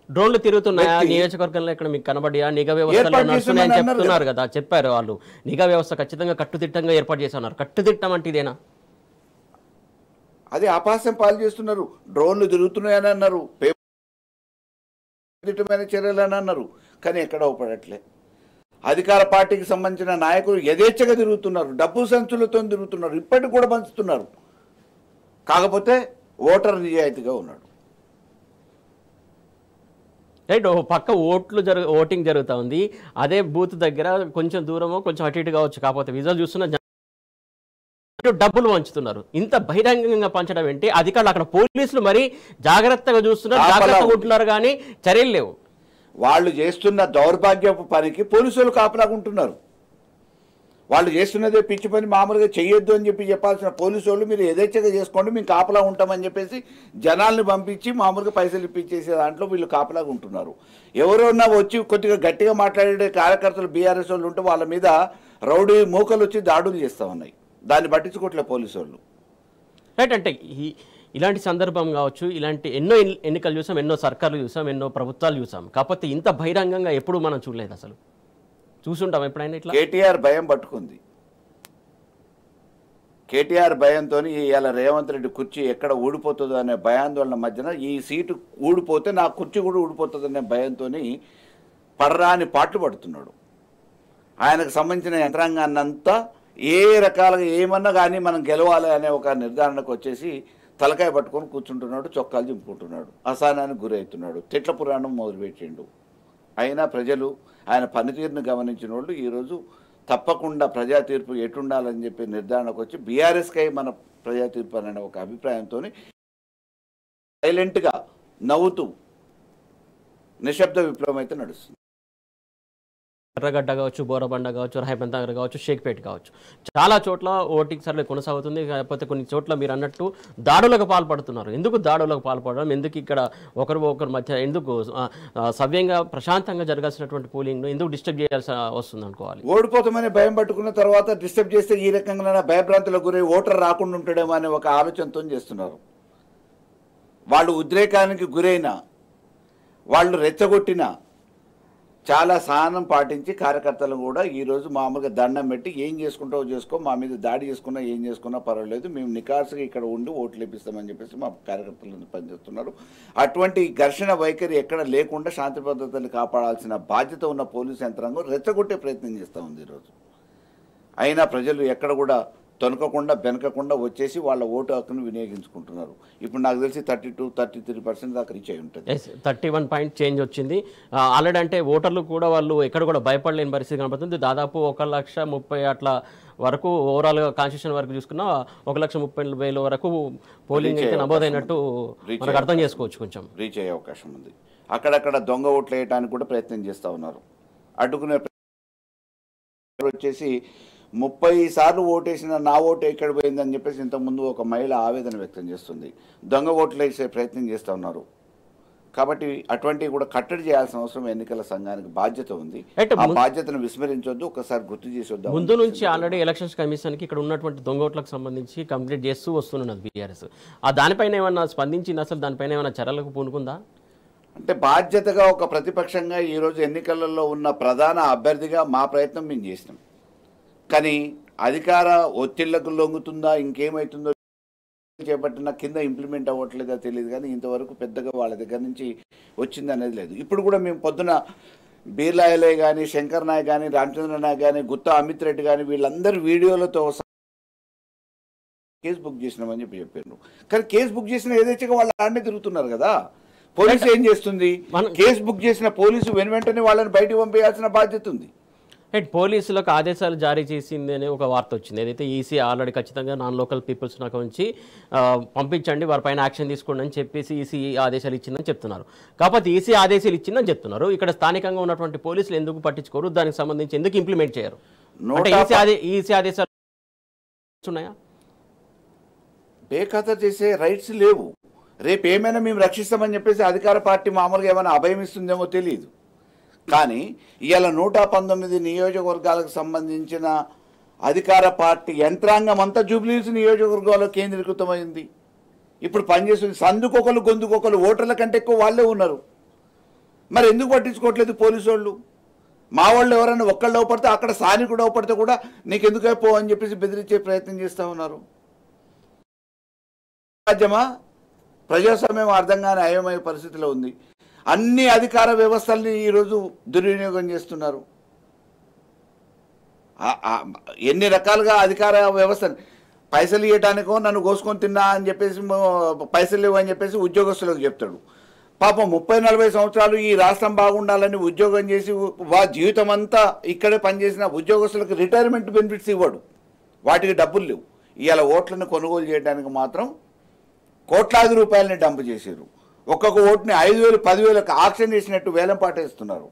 డ్రోన్లు తిరుగుతున్నాయా నియోజకవర్గంలో? ఇక్కడ మీకు కనబడియా? నిఘా వ్యవస్థలు నడుస్తున్నాయని చెప్తున్నారు కదా, చెప్పారు వాళ్ళు. నిఘా వ్యవస్థ ఖచ్చితంగా కట్టుదిట్టంగా ఏర్పాటు చేస్తున్నారు. కట్టుదిట్టం అంటే ఇదేనా? అదే ఆపాసం పాలు చేస్తున్నారు. డ్రోన్లు తిరుగుతున్నాయని అన్నారు, కట్టుదిట్టమైన చర్యలు అని అన్నారు. కానీ ఎక్కడ ఉపడట్లే. అధికార పార్టీకి సంబంధించిన నాయకులు యథేచ్ఛగా తిరుగుతున్నారు, డబ్బు సంచులతో తిరుగుతున్నారు, ఇప్పటికి కూడా పంచుతున్నారు. కాకపోతే ఓటర్ నిజాయితీగా ఉన్నాడు. రైట్. పక్క ఓటింగ్ జరుగుతూ ఉంది. అదే బూత్ దగ్గర కొంచెం దూరమో కొంచెం అటు ఇటు కావచ్చు, కాకపోతే విజువల్ చూస్తున్న డబ్బులు పంచుతున్నారు. ఇంత బహిరంగంగా పంచడం ఏంటి? అధికారులు అక్కడ పోలీసులు మరి జాగ్రత్తగా చూస్తున్నారు, జాగ్రత్తగా ఉంటున్నారు, కానీ చర్యలు లేవు. వాళ్ళు చేస్తున్న దౌర్భాగ్యపు పనికి పోలీసులు కాపలాగా ఉంటున్నారు. వాళ్ళు చేస్తున్నదే పిచ్చి పని మామూలుగా చేయొద్దు అని చెప్పాల్సిన పోలీసు వాళ్ళు మీరు యథేచ్ఛగా చేసుకోండి మేము కాపలా ఉంటామని చెప్పేసి జనాల్ని పంపించి మామూలుగా పైసలు ఇప్పించేసే దాంట్లో వీళ్ళు కాపలాగా ఉంటున్నారు. ఎవరైనా వచ్చి కొద్దిగా గట్టిగా మాట్లాడే కార్యకర్తలు బీఆర్ఎస్ వాళ్ళు ఉంటే వాళ్ళ మీద రౌడీ మూకలు వచ్చి దాడులు చేస్తూ ఉన్నాయి. దాన్ని పట్టించుకోవట్లే పోలీసు వాళ్ళు. రైట్. అంటే ఇలాంటి సందర్భం కావచ్చు, ఇలాంటి ఎన్నో ఎన్నికలు చూసాం, ఎన్నో సర్కార్లు చూసాం, ఎన్నో ప్రభుత్వాలు చూసాం. కాకపోతే ఇంత బహిరంగంగా ఎప్పుడు మనం చూడలేదు. అసలు చూసుంటాం ఎప్పుడైనా ఇట్లా? కేటీఆర్ భయం పట్టుకుంది. కేటీఆర్ భయంతో ఇవాళ రేవంత్ రెడ్డి కుర్చీ ఎక్కడ ఊడిపోతుందో అనే భయాందోళన మధ్యన ఈ సీటు ఊడిపోతే నా కుర్చీ కూడా ఊడిపోతుంది అనే భయంతో పడరాని పాటలు పడుతున్నాడు. ఆయనకు సంబంధించిన యంత్రాంగాన్నంతా ఏ రకాలుగా ఏమన్నా కానీ మనం గెలవాలి అనే ఒక నిర్ధారణకు వచ్చేసి తలకాయ పట్టుకొని కూర్చుంటున్నాడు, చొక్కాలు చింపుకుంటున్నాడు, అసహనానికి గురవుతున్నాడు, తిట్ల పురాణం మొదలుపెట్టిండు. అయినా ప్రజలు ఆయన పనితీరును గమనించిన వాళ్ళు ఈరోజు తప్పకుండా ప్రజా తీర్పు ఎటుండాలని చెప్పి నిర్ధారణకు వచ్చి బీఆర్ఎస్కై మన ప్రజా తీర్పు అనే ఒక అభిప్రాయంతో సైలెంట్గా నవ్వుతూ నిశ్శబ్ద విప్లవం అయితే నడుస్తుంది. ఎర్రగడ్డ కావచ్చు, బోరబండ కావచ్చు, రాయబంద కావచ్చు, షేక్పేట కావచ్చు, చాలా చోట్ల ఓటింగ్ సర్వే కొనసాగుతుంది. కాకపోతే కొన్ని చోట్ల మీరు అన్నట్టు దాడులకు పాల్పడుతున్నారు. ఎందుకు దాడులకు పాల్పడడం? ఎందుకు ఇక్కడ ఒకరి మధ్య ఎందుకు సవ్యంగా ప్రశాంతంగా జరగాల్సినటువంటి పోలింగ్ ఎందుకు డిస్టర్బ్ చేయాల్సి వస్తుంది అనుకోవాలి? ఓడిపోతామని భయం పట్టుకున్న తర్వాత డిస్టర్బ్ చేస్తే ఈ రకంగా భయభ్రాంతులకు గురై ఓటర్ రాకుండా ఉంటాడేమో అనే ఒక ఆలోచనతో చేస్తున్నారు. వాళ్ళు ఉద్రేకానికి గురైన వాళ్ళు రెచ్చగొట్టిన చాలా సహనం పాటించి కార్యకర్తలు కూడా ఈరోజు మామూలుగా దండం పెట్టి ఏం చేసుకుంటావో చేసుకో, మా మీద దాడి చేసుకున్నా ఏం చేసుకున్నా పర్వాలేదు, మేము నికార్సుగా ఇక్కడ ఉండి ఓట్లు వేపిస్తామని చెప్పేసి మా కార్యకర్తలు పనిచేస్తున్నారు. అటువంటి ఘర్షణ వైఖరి ఎక్కడ లేకుండా శాంతి భద్రతలు కాపాడాల్సిన బాధ్యత ఉన్న పోలీసు యంత్రాంగం రెచ్చగొట్టే ప్రయత్నం చేస్తూ ఉంది ఈరోజు. అయినా ప్రజలు ఎక్కడ కూడా తొనకకుండా బెనకకుండా వచ్చేసి వాళ్ళ ఓటు హక్కును వినియోగించుకుంటున్నారు. ఇప్పుడు నాకు తెలిసి 32-33% దాకా రీచ్ అయి ఉంటుంది. 31 పాయింట్ చేంజ్ వచ్చింది ఆల్రెడీ. అంటే ఓటర్లు కూడా వాళ్ళు ఎక్కడ కూడా భయపడలేని పరిస్థితి కనబడుతుంది. దాదాపు 1,30,000 అట్లా వరకు ఓవరాల్గా కాన్స్టిట్యూషన్ వరకు చూసుకున్నా 1,30,000 వరకు పోలింగ్ అయితే నమోదైనట్టు మనకు అర్థం చేసుకోవచ్చు. కొంచెం రీచ్ అయ్యే అవకాశం ఉంది. అక్కడక్కడ దొంగ ఓట్లు వేయడానికి కూడా ప్రయత్నం చేస్తూ ఉన్నారు. అడ్డుకునే వచ్చేసి 30 సార్లు ఓటేసిన నా ఓటు ఎక్కడ పోయిందని చెప్పేసి ఇంతకుముందు ఒక మహిళ ఆవేదన వ్యక్తం చేస్తుంది. దొంగ ఓట్లు వేసే ప్రయత్నం చేస్తూ ఉన్నారు. కాబట్టి అటువంటివి కూడా కట్టడి చేయాల్సిన అవసరం ఎన్నికల సంఘానికి బాధ్యత ఉంది. ఆ బాధ్యతను విస్మరించొద్దు, ఒకసారి గుర్తు చేసి వద్దాం. ముందు నుంచి ఆల్రెడీ ఎలక్షన్స్ కమిషన్కి ఇక్కడ ఉన్నటువంటి దొంగ ఓట్లకు సంబంధించి కంప్లీట్ చేస్తూ వస్తున్నది బీఆర్ఎస్. దానిపైన ఏమన్నా స్పందించింది? అసలు దానిపైన ఏమైనా చర్యలకు పూనుకుందా? అంటే బాధ్యతగా ఒక ప్రతిపక్షంగా ఈరోజు ఎన్నికలలో ఉన్న ప్రధాన అభ్యర్థిగా మా ప్రయత్నం మేము చేసినాం. కానీ అధికార ఒత్తిళ్లకు లొంగుతుందా ఇంకేమవుతుందో చేపట్టిన కింద ఇంప్లిమెంట్ అవ్వట్లేదా తెలియదు. కానీ ఇంతవరకు పెద్దగా వాళ్ళ దగ్గర నుంచి వచ్చింది అనేది లేదు. ఇప్పుడు కూడా మేము పొద్దున బీర్లాయలే కానీ, శంకర్ నాయక్ కానీ, రామచంద్ర నాయక్ కానీ, గుత్తా అమిత్ రెడ్డి కానీ వీళ్ళందరూ వీడియోలతో కేసు బుక్ చేసినామని చెప్పారు. కానీ కేసు బుక్ చేసిన ఏదైతే వాళ్ళు ఆడనే తిరుగుతున్నారు కదా. పోలీసు ఏం చేస్తుంది? కేసు బుక్ చేసిన పోలీసు వెంటనే వాళ్ళని బయటకు పంపేయాల్సిన బాధ్యత ఉంది. పోలీసులకు ఆదేశాలు జారీ చేసింది అనే ఒక వార్త వచ్చింది. ఏదైతే ఈసీ ఆల్రెడీ ఖచ్చితంగా నాన్ లోకల్ పీపుల్స్ నాకు నుంచి పంపించండి, వారిపైన యాక్షన్ తీసుకోండి అని చెప్పేసి ఈసీ ఆదేశాలు ఇచ్చిందని చెప్తున్నారు. కాకపోతే ఈసీ ఆదేశాలు ఇచ్చిందని చెప్తున్నారు. ఇక్కడ స్థానికంగా ఉన్నటువంటి పోలీసులు ఎందుకు పట్టించుకోరు? దానికి సంబంధించి ఎందుకు ఇంప్లిమెంట్ చేయరు? అంటే ఈసీ ఆదేశాలు ఉన్నాయా? బేఖాతరు చేసే రైట్స్ లేవు. రేపు ఏమైనా మేము రక్షిస్తామని చెప్పేసి అధికార పార్టీ మామూలుగా ఏమైనా అభయం ఇస్తుందేమో తెలియదు. కానీ ఇవాళ 119 నియోజకవర్గాలకు సంబంధించిన అధికార పార్టీ యంత్రాంగం అంతా జూబ్లీహిల్స్ నియోజకవర్గాల్లో కేంద్రీకృతమైంది. ఇప్పుడు పనిచేస్తుంది. సందుకొకరు గొంతుకొకరు ఓటర్ల కంటే ఎక్కువ వాళ్ళే ఉన్నారు. మరి ఎందుకు పట్టించుకోవట్లేదు పోలీసు వాళ్ళు? మా వాళ్ళు ఎవరైనా ఒక్కళ్ళు అవపడితే అక్కడ స్థానికుడు అవపడితే కూడా నీకు ఎందుకు అయిపో అని చెప్పేసి బెదిరించే ప్రయత్నం చేస్తూ ఉన్నారు. రాజ్యమా ప్రజాస్వామ్యం అర్థం కాని అయోమయ పరిస్థితిలో ఉంది. అన్ని అధికార వ్యవస్థల్ని ఈరోజు దుర్వినియోగం చేస్తున్నారు. ఎన్ని రకాలుగా అధికార వ్యవస్థ పైసలు ఇవ్వడానికో నన్ను కోసుకొని తిన్నా అని చెప్పేసి పైసలు ఇవ్వని చెప్పేసి ఉద్యోగస్తులకు చెప్తాడు. పాపం 30-40 సంవత్సరాలు ఈ రాష్ట్రం బాగుండాలని ఉద్యోగం చేసి జీవితం అంతా ఇక్కడే పనిచేసిన ఉద్యోగస్తులకు రిటైర్మెంట్ బెనిఫిట్స్ ఇవ్వడు. వాటికి డబ్బులు లేవు. ఇవాళ ఓట్లను కొనుగోలు చేయడానికి మాత్రం కోట్లాది రూపాయలని డంప్ చేశారు. ఒక్కొక్క ఓటుని 5,000 10,000 ఆక్షన్ చేసినట్టు వేలం పాటేస్తున్నారు.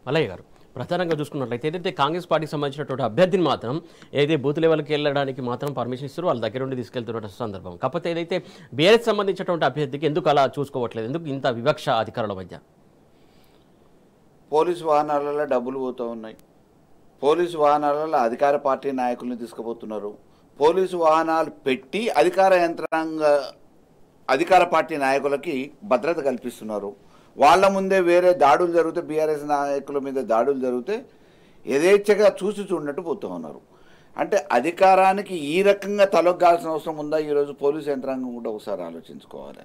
మల్లయ్య గారు, ప్రధానంగా చూసుకున్నట్లయితే ఏదైతే కాంగ్రెస్ పార్టీకి సంబంధించినటువంటి అభ్యర్థిని మాత్రం ఏదైతే బూత్ లెవెల్కి వెళ్ళడానికి మాత్రం పర్మిషన్ ఇస్తారో వాళ్ళ దగ్గర నుండి తీసుకెళ్తున్న సందర్భం. కాకపోతే ఏదైతే బీఆర్ఎస్ సంబంధించినటువంటి అభ్యర్థికి ఎందుకు అలా చూసుకోవట్లేదు, ఎందుకు ఇంత వివక్ష అధికారుల మధ్య? పోలీసు వాహనాలలో డబ్బులు పోతూ ఉన్నాయి. పోలీసు వాహనాలలో అధికార పార్టీ నాయకుల్ని తీసుకుపోతున్నారు. పోలీసు వాహనాలు పెట్టి అధికార పార్టీ నాయకులకి భద్రత కల్పిస్తున్నారు. వాళ్ళ ముందే వేరే దాడులు జరిగితే, బీఆర్ఎస్ నాయకుల మీద దాడులు జరిగితే యథేచ్ఛగా చూసి చూడనట్టు పోతూ ఉన్నారు. అంటే అధికారానికి ఈ రకంగా తలొగ్గాల్సిన అవసరం ఉందా? ఈరోజు పోలీసు యంత్రాంగం కూడా ఒకసారి ఆలోచించుకోవాలి.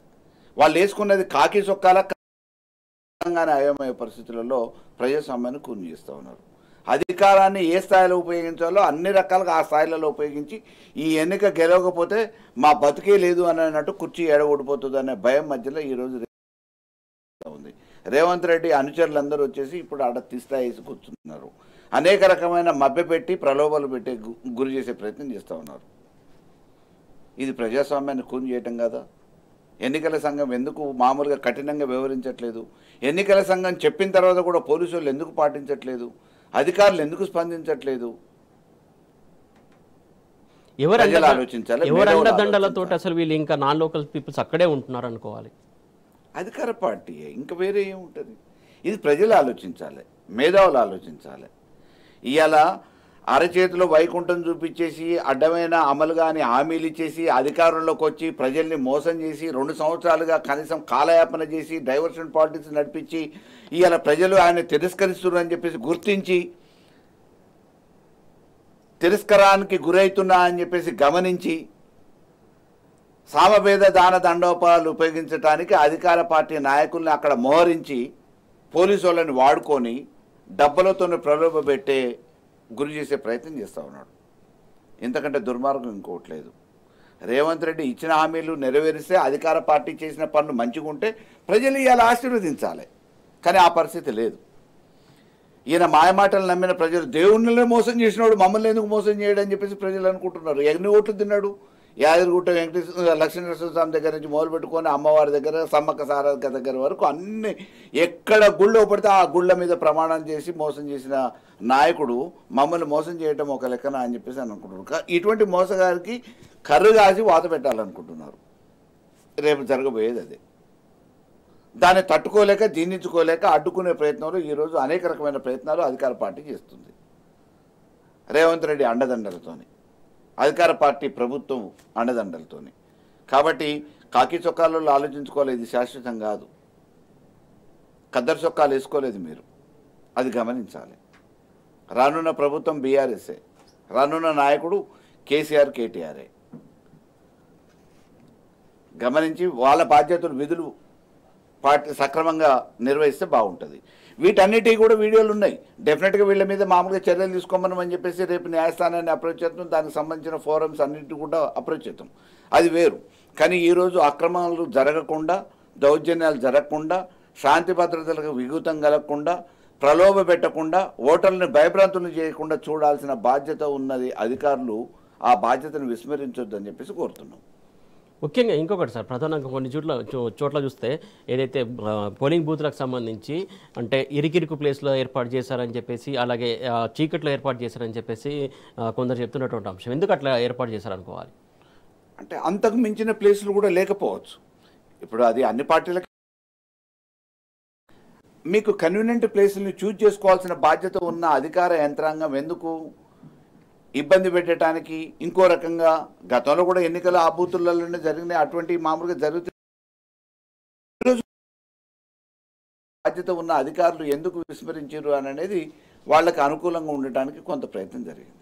వాళ్ళు వేసుకున్నది కాకి సొక్కాల అయోమయ పరిస్థితులలో ప్రజాస్వామ్యాన్ని కూని చేస్తూ ఉన్నారు. అధికారాన్ని ఏ స్థాయిలో ఉపయోగించాలో అన్ని రకాలుగా ఆ స్థాయిలలో ఉపయోగించి ఈ ఎన్నిక గెలవకపోతే మా బతుకే లేదు అన్నట్టు కుర్చీ ఎడగొడిపోతుంది అనే భయం మధ్యలో ఈరోజు ఉంది. రేవంత్ రెడ్డి అనుచరులందరూ వచ్చేసి ఇప్పుడు ఆడ తీస్తా వేసి కూర్చున్నారు. అనేక రకమైన మభ్యపెట్టి ప్రలోభాలు పెట్టి గురి చేసే ప్రయత్నం చేస్తూ ఉన్నారు. ఇది ప్రజాస్వామ్యాన్ని కూని చేయటం కదా? ఎన్నికల సంఘం ఎందుకు మామూలుగా కఠినంగా వ్యవహరించట్లేదు? ఎన్నికల సంఘం చెప్పిన తర్వాత కూడా పోలీసు వాళ్ళు ఎందుకు పాటించట్లేదు? అధికారులు ఎందుకు స్పందించట్లేదు? ఎవరండదండలతో అసలు వీళ్ళు ఇంకా నాన్ లోకల్ పీపుల్స్ అక్కడే ఉంటున్నారు అనుకోవాలి. అధికార పార్టీ ఇంకా వేరే ఏముంటుంది? ఇది ప్రజలు ఆలోచించాలి, మేధావులు ఆలోచించాలి. ఇవాళ అరచేతిలో వైకుంఠం చూపించేసి అడ్డమైన అమలు కానీ హామీలు ఇచ్చేసి అధికారంలోకి వచ్చి ప్రజల్ని మోసం చేసి 2 సంవత్సరాలుగా కనీసం కాలయాపన చేసి డైవర్షన్ పాలిటిక్స్ నడిపించి ఇవాళ ప్రజలు ఆయన తిరస్కరిస్తున్నారని చెప్పేసి గుర్తించి తిరస్కారానికి గురవుతున్నా అని చెప్పేసి గమనించి సామభేద దాన దండోపాలు ఉపయోగించడానికి అధికార పార్టీ నాయకుల్ని అక్కడ మోహరించి పోలీసు వాళ్ళని వాడుకొని డబ్బులతో ప్రలోభ పెట్టే గురి చేసే ప్రయత్నం చేస్తూ ఉన్నాడు. ఇంతకంటే దుర్మార్గం ఇంకోటి లేదు. రేవంత్ రెడ్డి ఇచ్చిన హామీలు నెరవేరిస్తే అధికార పార్టీ చేసిన పనులు మంచిగా ఉంటే ప్రజలు ఇవాళ ఆశీర్వదించాలి. కానీ ఆ పరిస్థితి లేదు. ఈయన మాయమాటలు నమ్మిన ప్రజలు దేవుళ్ళనే మోసం చేసినాడు, మమ్మల్ని ఎందుకు మోసం చేయడని చెప్పేసి ప్రజలు అనుకుంటున్నారు. ఎన్ని ఓట్లు తిన్నాడు? యాదగిరిగుట్ట వెంకటేశ్వర లక్ష్మీనరసింహ స్వామి దగ్గర నుంచి మొదలు పెట్టుకొని అమ్మవారి దగ్గర సమ్మక్క సారక్క దగ్గర వరకు అన్ని ఎక్కడ గుళ్ళో పడితే ఆ గుళ్ళ మీద ప్రమాణం చేసి మోసం చేసిన నాయకుడు మమ్మల్ని మోసం చేయటం ఒక లెక్కన అని చెప్పేసి అనుకుంటున్నారు. ఇటువంటి మోసగారికి కర్రు కాసి వాత పెట్టాలనుకుంటున్నారు. రేపు జరగబోయేది అదే. దాన్ని తట్టుకోలేక జీర్ణించుకోలేక అడ్డుకునే ప్రయత్నంలో ఈరోజు అనేక రకమైన ప్రయత్నాలు అధికార పార్టీ చేస్తుంది. రేవంత్ రెడ్డి అండదండలతోని, అధికార పార్టీ ప్రభుత్వం అండదండలతోని. కాబట్టి కాకి చొక్కాలలో ఆలోచించుకోలేదు. ఇది శాశ్వతం కాదు. ఖద్దరు చొక్కాలు వేసుకోలేదు మీరు, అది గమనించాలి. రానున్న ప్రభుత్వం బీఆర్ఎస్ఏ, రానున్న నాయకుడు కేసీఆర్ కేటీఆర్ఏ. గమనించి వాళ్ళ బాధ్యతలు విధులు పార్టీ సక్రమంగా నిర్వహిస్తే బాగుంటుంది. వీటన్నిటికీ కూడా వీడియోలు ఉన్నాయి. డెఫినెట్గా వీళ్ళ మీద మామూలుగా చర్యలు తీసుకోమని చెప్పేసి రేపు న్యాయస్థానాన్ని అప్రోచ్ చేస్తాం. దానికి సంబంధించిన ఫోరమ్స్ అన్నిటి కూడా అప్రోచ్ చేస్తాం. అది వేరు. కానీ ఈరోజు అక్రమాలు జరగకుండా, దౌర్జన్యాలు జరగకుండా, శాంతి భద్రతలకు విఘాతం కలగకుండా, ప్రలోభ పెట్టకుండా, ఓటర్లను భయభ్రాంతులను చేయకుండా చూడాల్సిన బాధ్యత ఉన్నది అధికారులు. ఆ బాధ్యతను విస్మరించొద్దని చెప్పేసి కోరుతున్నాం. ముఖ్యంగా ఇంకొకటి సార్, ప్రధానంగా కొన్ని చోట్ల చూస్తే ఏదైతే పోలింగ్ బూత్లకు సంబంధించి అంటే ఇరికిరుకు ప్లేస్లో ఏర్పాటు చేశారని చెప్పేసి, అలాగే చీకట్లో ఏర్పాటు చేశారని చెప్పేసి కొందరు చెప్తున్నటువంటి అంశం. ఎందుకు అట్లా ఏర్పాటు చేశారనుకోవాలి? అంటే అంతకు మించిన ప్లేసులు కూడా లేకపోవచ్చు. ఇప్పుడు అది అన్ని పార్టీలకి మీకు కన్వీనియంట్ ప్లేసుల్ని చూజ్ చేసుకోవాల్సిన బాధ్యత ఉన్న అధికార యంత్రాంగం ఎందుకు ఇబ్బంది పెట్టడానికి? ఇంకో రకంగా గతంలో కూడా ఎన్నికలు ఆ బూతులలోనే జరిగినాయి. అటువంటి మామూలుగా జరుగుతుంది. బాధ్యత ఉన్న అధికారులు ఎందుకు విస్మరించారు అనేది వాళ్ళకి అనుకూలంగా ఉండటానికి కొంత ప్రయత్నం జరిగింది.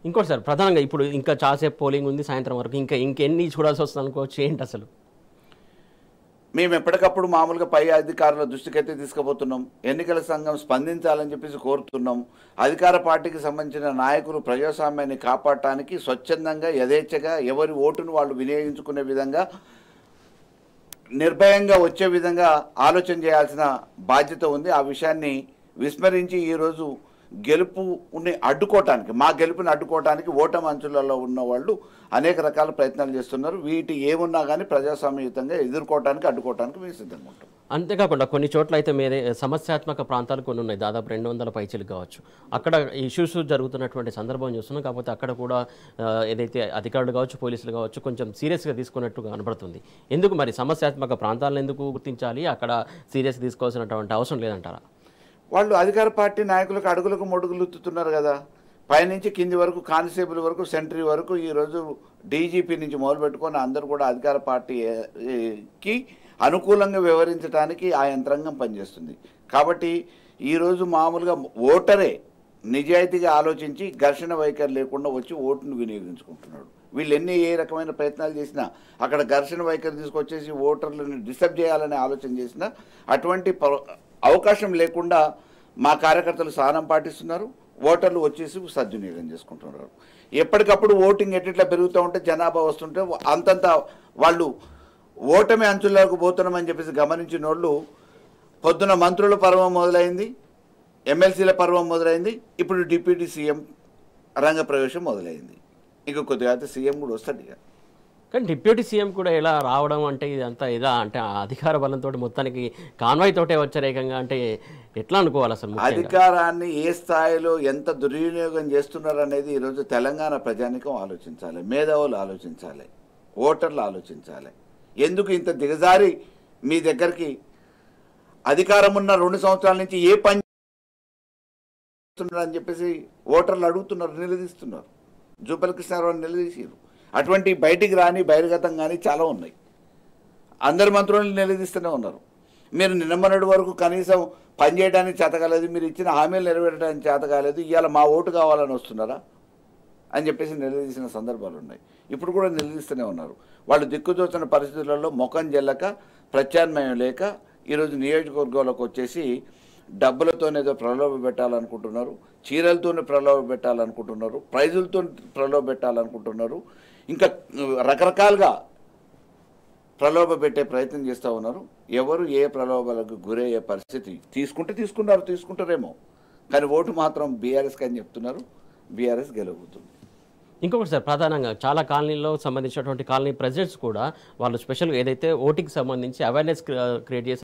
ఇంకోటి సార్, ప్రధానంగా ఇప్పుడు ఇంకా చాలాసేపు పోలింగ్ ఉంది, సాయంత్రం వరకు ఇంకెన్ని చూడాల్సి వస్తుంది అనుకోవచ్చు. ఏంటి అసలు? మేము ఎప్పటికప్పుడు మామూలుగా పై అధికారుల దృష్టికైతే తీసుకుపోతున్నాం. ఎన్నికల సంఘం స్పందించాలని చెప్పేసి కోరుతున్నాం. అధికార పార్టీకి సంబంధించిన నాయకులు ప్రజాస్వామ్యాన్ని కాపాడటానికి స్వచ్ఛందంగా యథేచ్ఛగా ఎవరి ఓటును వాళ్ళు వినియోగించుకునే విధంగా నిర్భయంగా వచ్చే విధంగా ఆలోచన చేయాల్సిన బాధ్యత ఉంది. ఆ విషయాన్ని విస్మరించి ఈరోజు గెలుపుని అడ్డుకోవటానికి, మా గెలుపుని అడ్డుకోవటానికి ఓటమి అంచులలో ఉన్న వాళ్ళు అనేక రకాల ప్రయత్నాలు చేస్తున్నారు. వీటి ఏమున్నా కానీ ప్రజాస్వామ్యయుతంగా ఎదుర్కోవటానికి, అడ్డుకోవటానికి మేము సిద్ధంగా ఉంటాం. అంతేకాకుండా కొన్ని చోట్ల అయితే మీరే సమస్యాత్మక ప్రాంతాలు కొన్ని ఉన్నాయి, దాదాపు 200 పైచీలు కావచ్చు. అక్కడ ఇష్యూస్ జరుగుతున్నటువంటి సందర్భం చూస్తున్నాం. కాకపోతే అక్కడ కూడా ఏదైతే అధికారులు కావచ్చు, పోలీసులు కావచ్చు, కొంచెం సీరియస్గా తీసుకున్నట్టుగా కనబడుతుంది. ఎందుకు మరి సమస్యాత్మక ప్రాంతాలను ఎందుకు గుర్తించాలి, అక్కడ సీరియస్ తీసుకోవాల్సినటువంటి అవసరం లేదంటారా? వాళ్ళు అధికార పార్టీ నాయకులకు అడుగులకు మొడుగులు ఎత్తుతున్నారు కదా. పైనుంచి కింది వరకు, కానిస్టేబుల్ వరకు, సెంట్రీ వరకు, ఈరోజు డీజీపీ నుంచి మొదలుపెట్టుకొని అందరూ కూడా అధికార పార్టీకి అనుకూలంగా వ్యవహరించడానికి ఆ యంత్రాంగం పనిచేస్తుంది. కాబట్టి ఈరోజు మామూలుగా ఓటరే నిజాయితీగా ఆలోచించి ఘర్షణ వైఖరి లేకుండా వచ్చి ఓటును వినియోగించుకుంటున్నాడు. వీళ్ళు ఏ రకమైన ప్రయత్నాలు చేసినా, అక్కడ ఘర్షణ వైఖరి తీసుకొచ్చేసి ఓటర్లను డిస్టర్బ్ చేయాలనే ఆలోచన చేసినా అటువంటి అవకాశం లేకుండా మా కార్యకర్తలు సహనం పాటిస్తున్నారు. ఓటర్లు వచ్చేసి సద్వినియోగం చేసుకుంటున్నారు. ఎప్పటికప్పుడు ఓటింగ్ ఎట్లా పెరుగుతూ ఉంటే, జనాభా వస్తుంటే అంతంత వాళ్ళు ఓటమి అంచులకు పోతున్నామని చెప్పేసి గమనించిన వాళ్ళు పొద్దున మంత్రుల పర్వం మొదలైంది, ఎమ్మెల్సీల పర్వం మొదలైంది, ఇప్పుడు డిప్యూటీ సీఎం రంగప్రవేశం మొదలైంది. ఇక కొద్దిగా అయితే సీఎం కూడా వస్తాడు. ఇక కానీ డిప్యూటీ సీఎం కూడా ఎలా రావడం అంటే ఇదంతా ఇదా అంటే అధికార బలంతో మొత్తానికి కాన్వాయ్ తోటే వచ్చరేకంగా అంటే ఎట్లా అనుకోవాలి అసలు? అధికారాన్ని ఏ స్థాయిలో ఎంత దుర్వినియోగం చేస్తున్నారు అనేది ఈరోజు తెలంగాణ ప్రజానికం ఆలోచించాలి, మేధావులు ఆలోచించాలి, ఓటర్లు ఆలోచించాలి. ఎందుకు ఇంత దిగజారి మీ దగ్గరికి అధికారం ఉన్న 2 సంవత్సరాల నుంచి ఏ పని చేస్తున్నారు అని చెప్పేసి ఓటర్లు అడుగుతున్నారు, నిలదీస్తున్నారు. జూపల్లి కృష్ణారావు నిలదీసారు. అటువంటి బయటికి రాని బహిర్గతం కానీ చాలా ఉన్నాయి. అందరి మంత్రులను నిలదీస్తూనే ఉన్నారు. మీరు నిన్నమన్నటి వరకు కనీసం పనిచేయడానికి చేత కాలేదు, మీరు ఇచ్చిన హామీలు నెరవేరడానికి చేత కాలేదు, ఇవాళ మా ఓటు కావాలని వస్తున్నారా అని చెప్పేసి నిలదీసిన సందర్భాలు ఉన్నాయి. ఇప్పుడు కూడా నిలదీస్తూనే ఉన్నారు. వాళ్ళు దిక్కుదోచిన పరిస్థితులలో ముఖం జల్లక, ప్రత్యామ్నాయం లేక ఈరోజు నియోజకవర్గాలకు వచ్చేసి డబ్బులతోనేదో ప్రలోభ పెట్టాలనుకుంటున్నారు, చీరలతోనే ప్రలోభ పెట్టాలనుకుంటున్నారు, ప్రైజులతో ప్రలోభ పెట్టాలనుకుంటున్నారు, ఇంకా రకరకాలుగా ప్రలోభ పెట్టే ప్రయత్నం చేస్తూ ఉన్నారు. ఎవరు ఏ ప్రలోభాలకు గురయ్యే పరిస్థితి తీసుకుంటారేమో, కానీ ఓటు మాత్రం బీఆర్ఎస్కి అని చెప్తున్నారు. బీఆర్ఎస్ గెలవుతుంది. ఇంకొకటి సార్, ప్రధానంగా చాలా కాలనీలో సంబంధించినటువంటి కాలనీ ప్రెసిడెంట్స్ కూడా వాళ్ళు స్పెషల్గా ఏదైతే ఓటింగ్కి సంబంధించి అవేర్నెస్ క్రియేట్ చేసి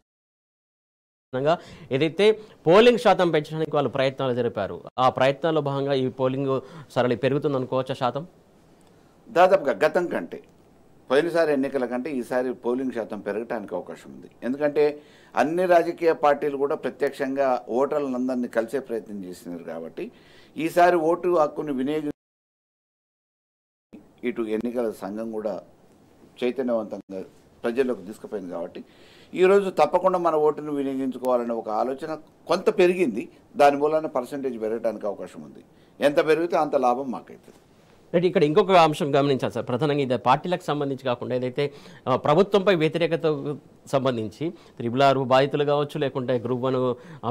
ఏదైతే పోలింగ్ శాతం పెంచడానికి వాళ్ళు ప్రయత్నాలు జరిపారు, ఆ ప్రయత్నాల్లో భాగంగా ఈ పోలింగ్ సరళి పెరుగుతుంది అనుకోవచ్చా? శాతం దాదాపుగా గతం కంటే, పోయినసారి ఎన్నికల కంటే ఈసారి పోలింగ్ శాతం పెరగడానికి అవకాశం ఉంది. ఎందుకంటే అన్ని రాజకీయ పార్టీలు కూడా ప్రత్యక్షంగా ఓటర్లందరినీ కలిసే ప్రయత్నం చేస్తున్నారు. కాబట్టి ఈసారి ఓటు హక్కును వినియోగి ఇటు ఎన్నికల సంఘం కూడా చైతన్యవంతంగా ప్రజల్లోకి తీసుకుపోయింది. కాబట్టి ఈరోజు తప్పకుండా మన ఓటును వినియోగించుకోవాలనే ఒక ఆలోచన కొంత పెరిగింది. దాని మూలన పర్సంటేజ్ పెరగడానికి అవకాశం ఉంది. ఎంత పెరిగితే అంత లాభం మాకైతుంది. రైట్. ఇక్కడ ఇంకొక అంశం గమనించాలి సార్, ప్రధానంగా ఇది పార్టీలకు సంబంధించి కాకుండా ఏదైతే ప్రభుత్వంపై వ్యతిరేకత సంబంధించి 6 బాధితులు కావచ్చు, లేకుంటే గ్రూప్ 1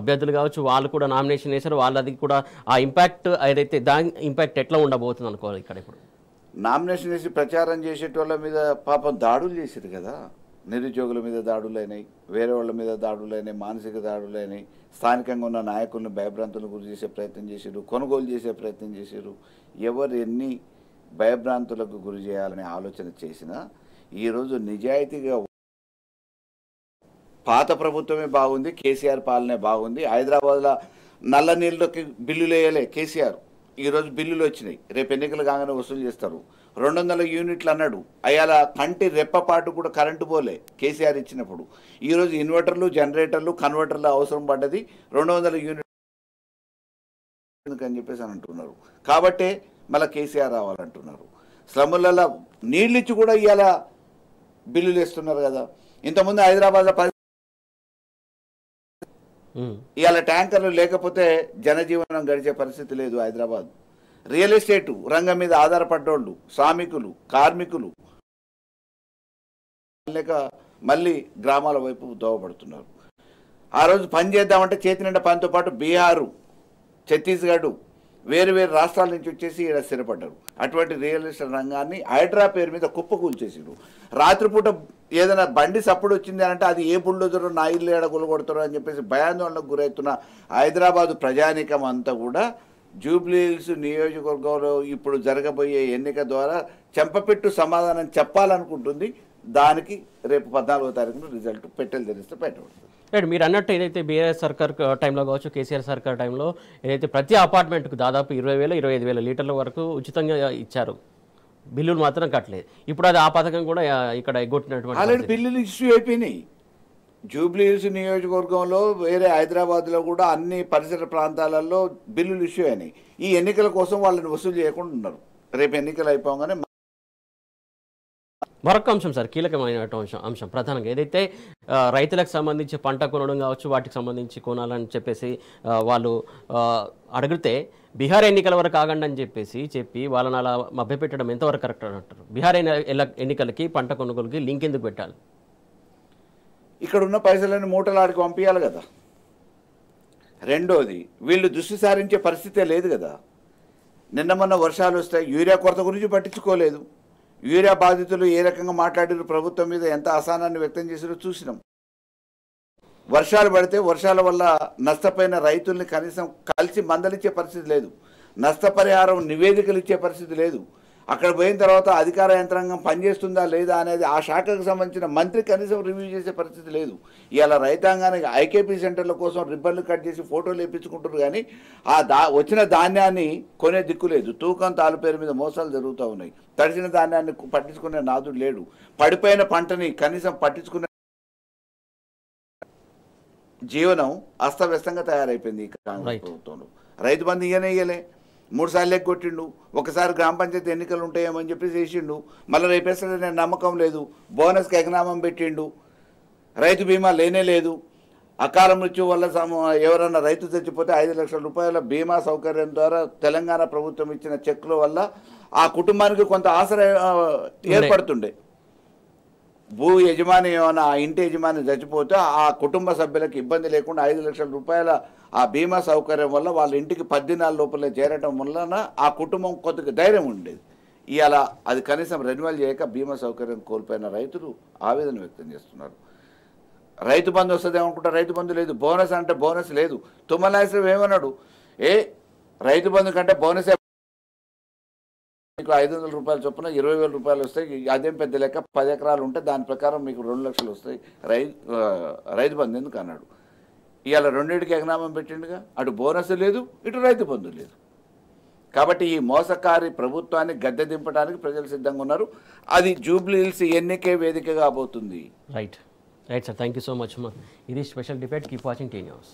అభ్యర్థులు కావచ్చు, వాళ్ళు కూడా నామినేషన్ వేశారు. వాళ్ళది కూడా ఆ ఇంపాక్ట్ ఏదైతే దాని ఇంపాక్ట్ ఎట్లా ఉండబోతుంది అనుకోవాలి? ఇక్కడ ఇప్పుడు నామినేషన్ వేసి ప్రచారం చేసేటోళ్ళ మీద పాపం దాడులు చేశారు కదా. నిరుద్యోగుల మీద దాడులైనాయి, వేరే వాళ్ళ మీద దాడులైనాయి, మానసిక దాడులైనాయి, స్థానికంగా ఉన్న నాయకులను భయభ్రాంతులకు గురి చేసే ప్రయత్నం చేశారు, కొనుగోలు చేసే ప్రయత్నం చేశారు. ఎవరు ఎన్ని భయభ్రాంతులకు గురి చేయాలనే ఆలోచన చేసినా ఈరోజు నిజాయితీగా పాత ప్రభుత్వమే బాగుంది, కేసీఆర్ పాలనే బాగుంది. హైదరాబాద్లో నల్ల నీళ్ళకి బిల్లులు వేయలే కేసీఆర్, ఈరోజు బిల్లులు వచ్చినాయి. రేపు ఎన్నికలు కాగానే వసూలు చేస్తారు. 200 యూనిట్లు అన్నాడు, అయ్యాల కంటి రెప్పపాటు కూడా కరెంటు పోలే కేసీఆర్ ఇచ్చినప్పుడు. ఈరోజు ఇన్వర్టర్లు, జనరేటర్లు, కన్వర్టర్లు అవసరం పడ్డది. 200 యూనిట్ అని చెప్పేసి అని అంటున్నారు. కాబట్టే మళ్ళీ కేసీఆర్ రావాలంటున్నారు. స్లమ్ములలో నీళ్ళు ఇచ్చి కూడా ఇవాళ బిల్లులు వేస్తున్నారు కదా. ఇంతకుముందు హైదరాబాద్లో ఇవాళ ట్యాంకర్లు లేకపోతే జనజీవనం గడిచే పరిస్థితి లేదు. హైదరాబాద్ రియల్ ఎస్టేటు రంగం మీద ఆధారపడ్డోళ్ళు, శ్రామికులు, కార్మికులు లేక మళ్ళీ గ్రామాల వైపు దోవపడుతున్నారు. ఆ రోజు పని చేద్దామంటే చేతి నిండా పనితో పాటు బీహారు, ఛత్తీస్గఢ్, వేరు వేరు రాష్ట్రాల నుంచి వచ్చేసి ఇక్కడ స్థిరపడ్డారు. అటువంటి రియల్ ఎస్టేట్ రంగాన్ని హైడ్రా పేరు మీద కుప్పకూల్చేసారు. రాత్రిపూట ఏదైనా బండి సప్పుడు వచ్చింది అంటే అది ఏ బుల్డోజరు నా ఇల్లు ఏడ కొలగొడతారో అని చెప్పేసి భయాందోళనకు గురవుతున్న హైదరాబాదు ప్రజానీకం అంతా కూడా జూబ్లీహిల్స్ నియోజకవర్గంలో ఇప్పుడు జరగబోయే ఎన్నిక ద్వారా చెంపపెట్టు సమాధానం చెప్పాలనుకుంటుంది. దానికి రేపు 14వ తారీఖున రిజల్ట్ పెట్టెలు తెరిస్తే పెట్టబడుతుంది. రైట్, మీరు అన్నట్టు ఏదైతే బీఆర్ఎస్ సర్కార్ టైంలో కావచ్చు, కేసీఆర్ సర్కార్ టైంలో ఏదైతే ప్రతి అపార్ట్మెంట్కు దాదాపు 20,000 25,000 లీటర్ల వరకు ఉచితంగా ఇచ్చారు, బిల్లులు మాత్రం కట్టలేదు. ఇప్పుడు అది ఆ పథకం కూడా ఇక్కడ ఎగ్గొట్టినటువంటి ఆల్రెడీ బిల్లులు ఇష్యూ అయిపోయినాయి. జూబ్లీహిల్స్ నియోజకవర్గంలో వేరే హైదరాబాద్లో కూడా అన్ని పరిసర ప్రాంతాలలో బిల్లులు ఇష్యూ అయినాయి. ఈ ఎన్నికల కోసం వాళ్ళని వసూలు చేయకుండా ఉన్నారు. రేపు ఎన్నికలు అయిపోగానే మరొక అంశం సార్, కీలకమైన అంశం ప్రధానంగా ఏదైతే రైతులకు సంబంధించి పంట కొనడం కావచ్చు, వాటికి సంబంధించి కొనాలని చెప్పేసి వాళ్ళు అడిగితే బీహార్ ఎన్నికల వరకు ఆగండి అని చెప్పి వాళ్ళని అలా మభ్యపెట్టడం ఎంతవరకు కరెక్ట్ అని అంటారు? బీహార్ ఎన్నికలకి పంట కొనుగోలుకి లింక్ ఎందుకు పెట్టాలి? ఇక్కడ ఉన్న పైసలన్నీ మూటలాడికి పంపించాలి కదా. రెండోది, వీళ్ళు దృష్టి సారించే పరిస్థితే లేదు కదా. నిన్న మొన్న వర్షాలు వస్తాయి, యూరియా కొరత గురించి పట్టించుకోలేదు. యూరియా బాధితులు ఏ రకంగా మాట్లాడారు, ప్రభుత్వం మీద ఎంత అసహనాన్ని వ్యక్తం చేశారో చూసినాం. వర్షాలు పడితే వర్షాల వల్ల నష్టపోయిన రైతుల్ని కనీసం కలిసి మందలిచ్చే పరిస్థితి లేదు. నష్టపరిహారం నివేదికలు ఇచ్చే పరిస్థితి లేదు. అక్కడ పోయిన తర్వాత అధికార యంత్రాంగం పనిచేస్తుందా లేదా అనేది ఆ శాఖకు సంబంధించిన మంత్రి కనీసం రివ్యూ చేసే పరిస్థితి లేదు. ఇవాళ రైతాంగానికి ఐకేపీ సెంటర్ల కోసం రిబ్బన్లు కట్ చేసి ఫోటోలు వేయించుకుంటారు, కానీ వచ్చిన ధాన్యాన్ని కొనే దిక్కు లేదు. తూకం తాలు పేరు మీద మోసాలు జరుగుతూ ఉన్నాయి. తడిసిన ధాన్యాన్ని పట్టించుకునే నాదుడు లేడు. పడిపోయిన పంటని కనీసం పట్టించుకునే జీవనం అస్తవ్యస్తంగా తయారైపోయింది ఈ కాంగ్రెస్ ప్రభుత్వంలో. రైతు బంధు ఇయ్యలే, 3 సార్లు ఎగ్గొట్టిండు. ఒకసారి గ్రామ పంచాయతీ ఎన్నికలు ఉంటాయేమని చెప్పి చేసిండు. మళ్ళీ రేపేసరి నమ్మకం లేదు. బోనస్కి ఎగనామం పెట్టిండు. రైతు బీమా లేనే లేదు. అకాల మృత్యు వల్ల ఎవరన్నా రైతు చచ్చిపోతే 5 లక్షల రూపాయల బీమా సౌకర్యం ద్వారా తెలంగాణ ప్రభుత్వం ఇచ్చిన చెక్కుల వల్ల ఆ కుటుంబానికి కొంత ఆసరా ఏర్పడుతుండే. భూ యజమాని ఏమైనా ఆ ఇంటి యజమాని చచ్చిపోతే ఆ కుటుంబ సభ్యులకు ఇబ్బంది లేకుండా 5 లక్షల రూపాయల ఆ బీమా సౌకర్యం వల్ల వాళ్ళ ఇంటికి 10 దినాల లోపలే చేరటం వలన ఆ కుటుంబం కొద్దిగా ధైర్యం ఉండేది. ఇవాళ అది కనీసం రెన్యువల్ చేయక బీమా సౌకర్యం కోల్పోయిన రైతులు ఆవేదన వ్యక్తం చేస్తున్నారు. రైతు బంధు వస్తుంది ఏమనుకుంటా, రైతు బంధు లేదు. బోనస్ అంటే బోనస్ లేదు. తుమ్మలాశ్రం ఏమన్నాడు, రైతు బంధు కంటే బోనస్ మీకు 500 రూపాయల చొప్పున 20,000 రూపాయలు వస్తాయి. అదేం పెద్ద లెక్క, 10 ఎకరాలు ఉంటే దాని ప్రకారం మీకు 2 లక్షలు వస్తాయి. రైతు బంధు ఎందుకు అన్నాడు. ఇవాళ రెండింటికి ఎగనామం పెట్టిండుగా. అటు బోనస్ లేదు, ఇటు రైతు బంధు లేదు. కాబట్టి ఈ మోసకారి ప్రభుత్వాన్ని గద్దె దింపడానికి ప్రజలు సిద్ధంగా ఉన్నారు. అది జూబ్లీహిల్స్ ఎన్నికే వేదికగా కాబోతుంది. Right sir, thank you so much. ఇది special debate. Keep watching T news.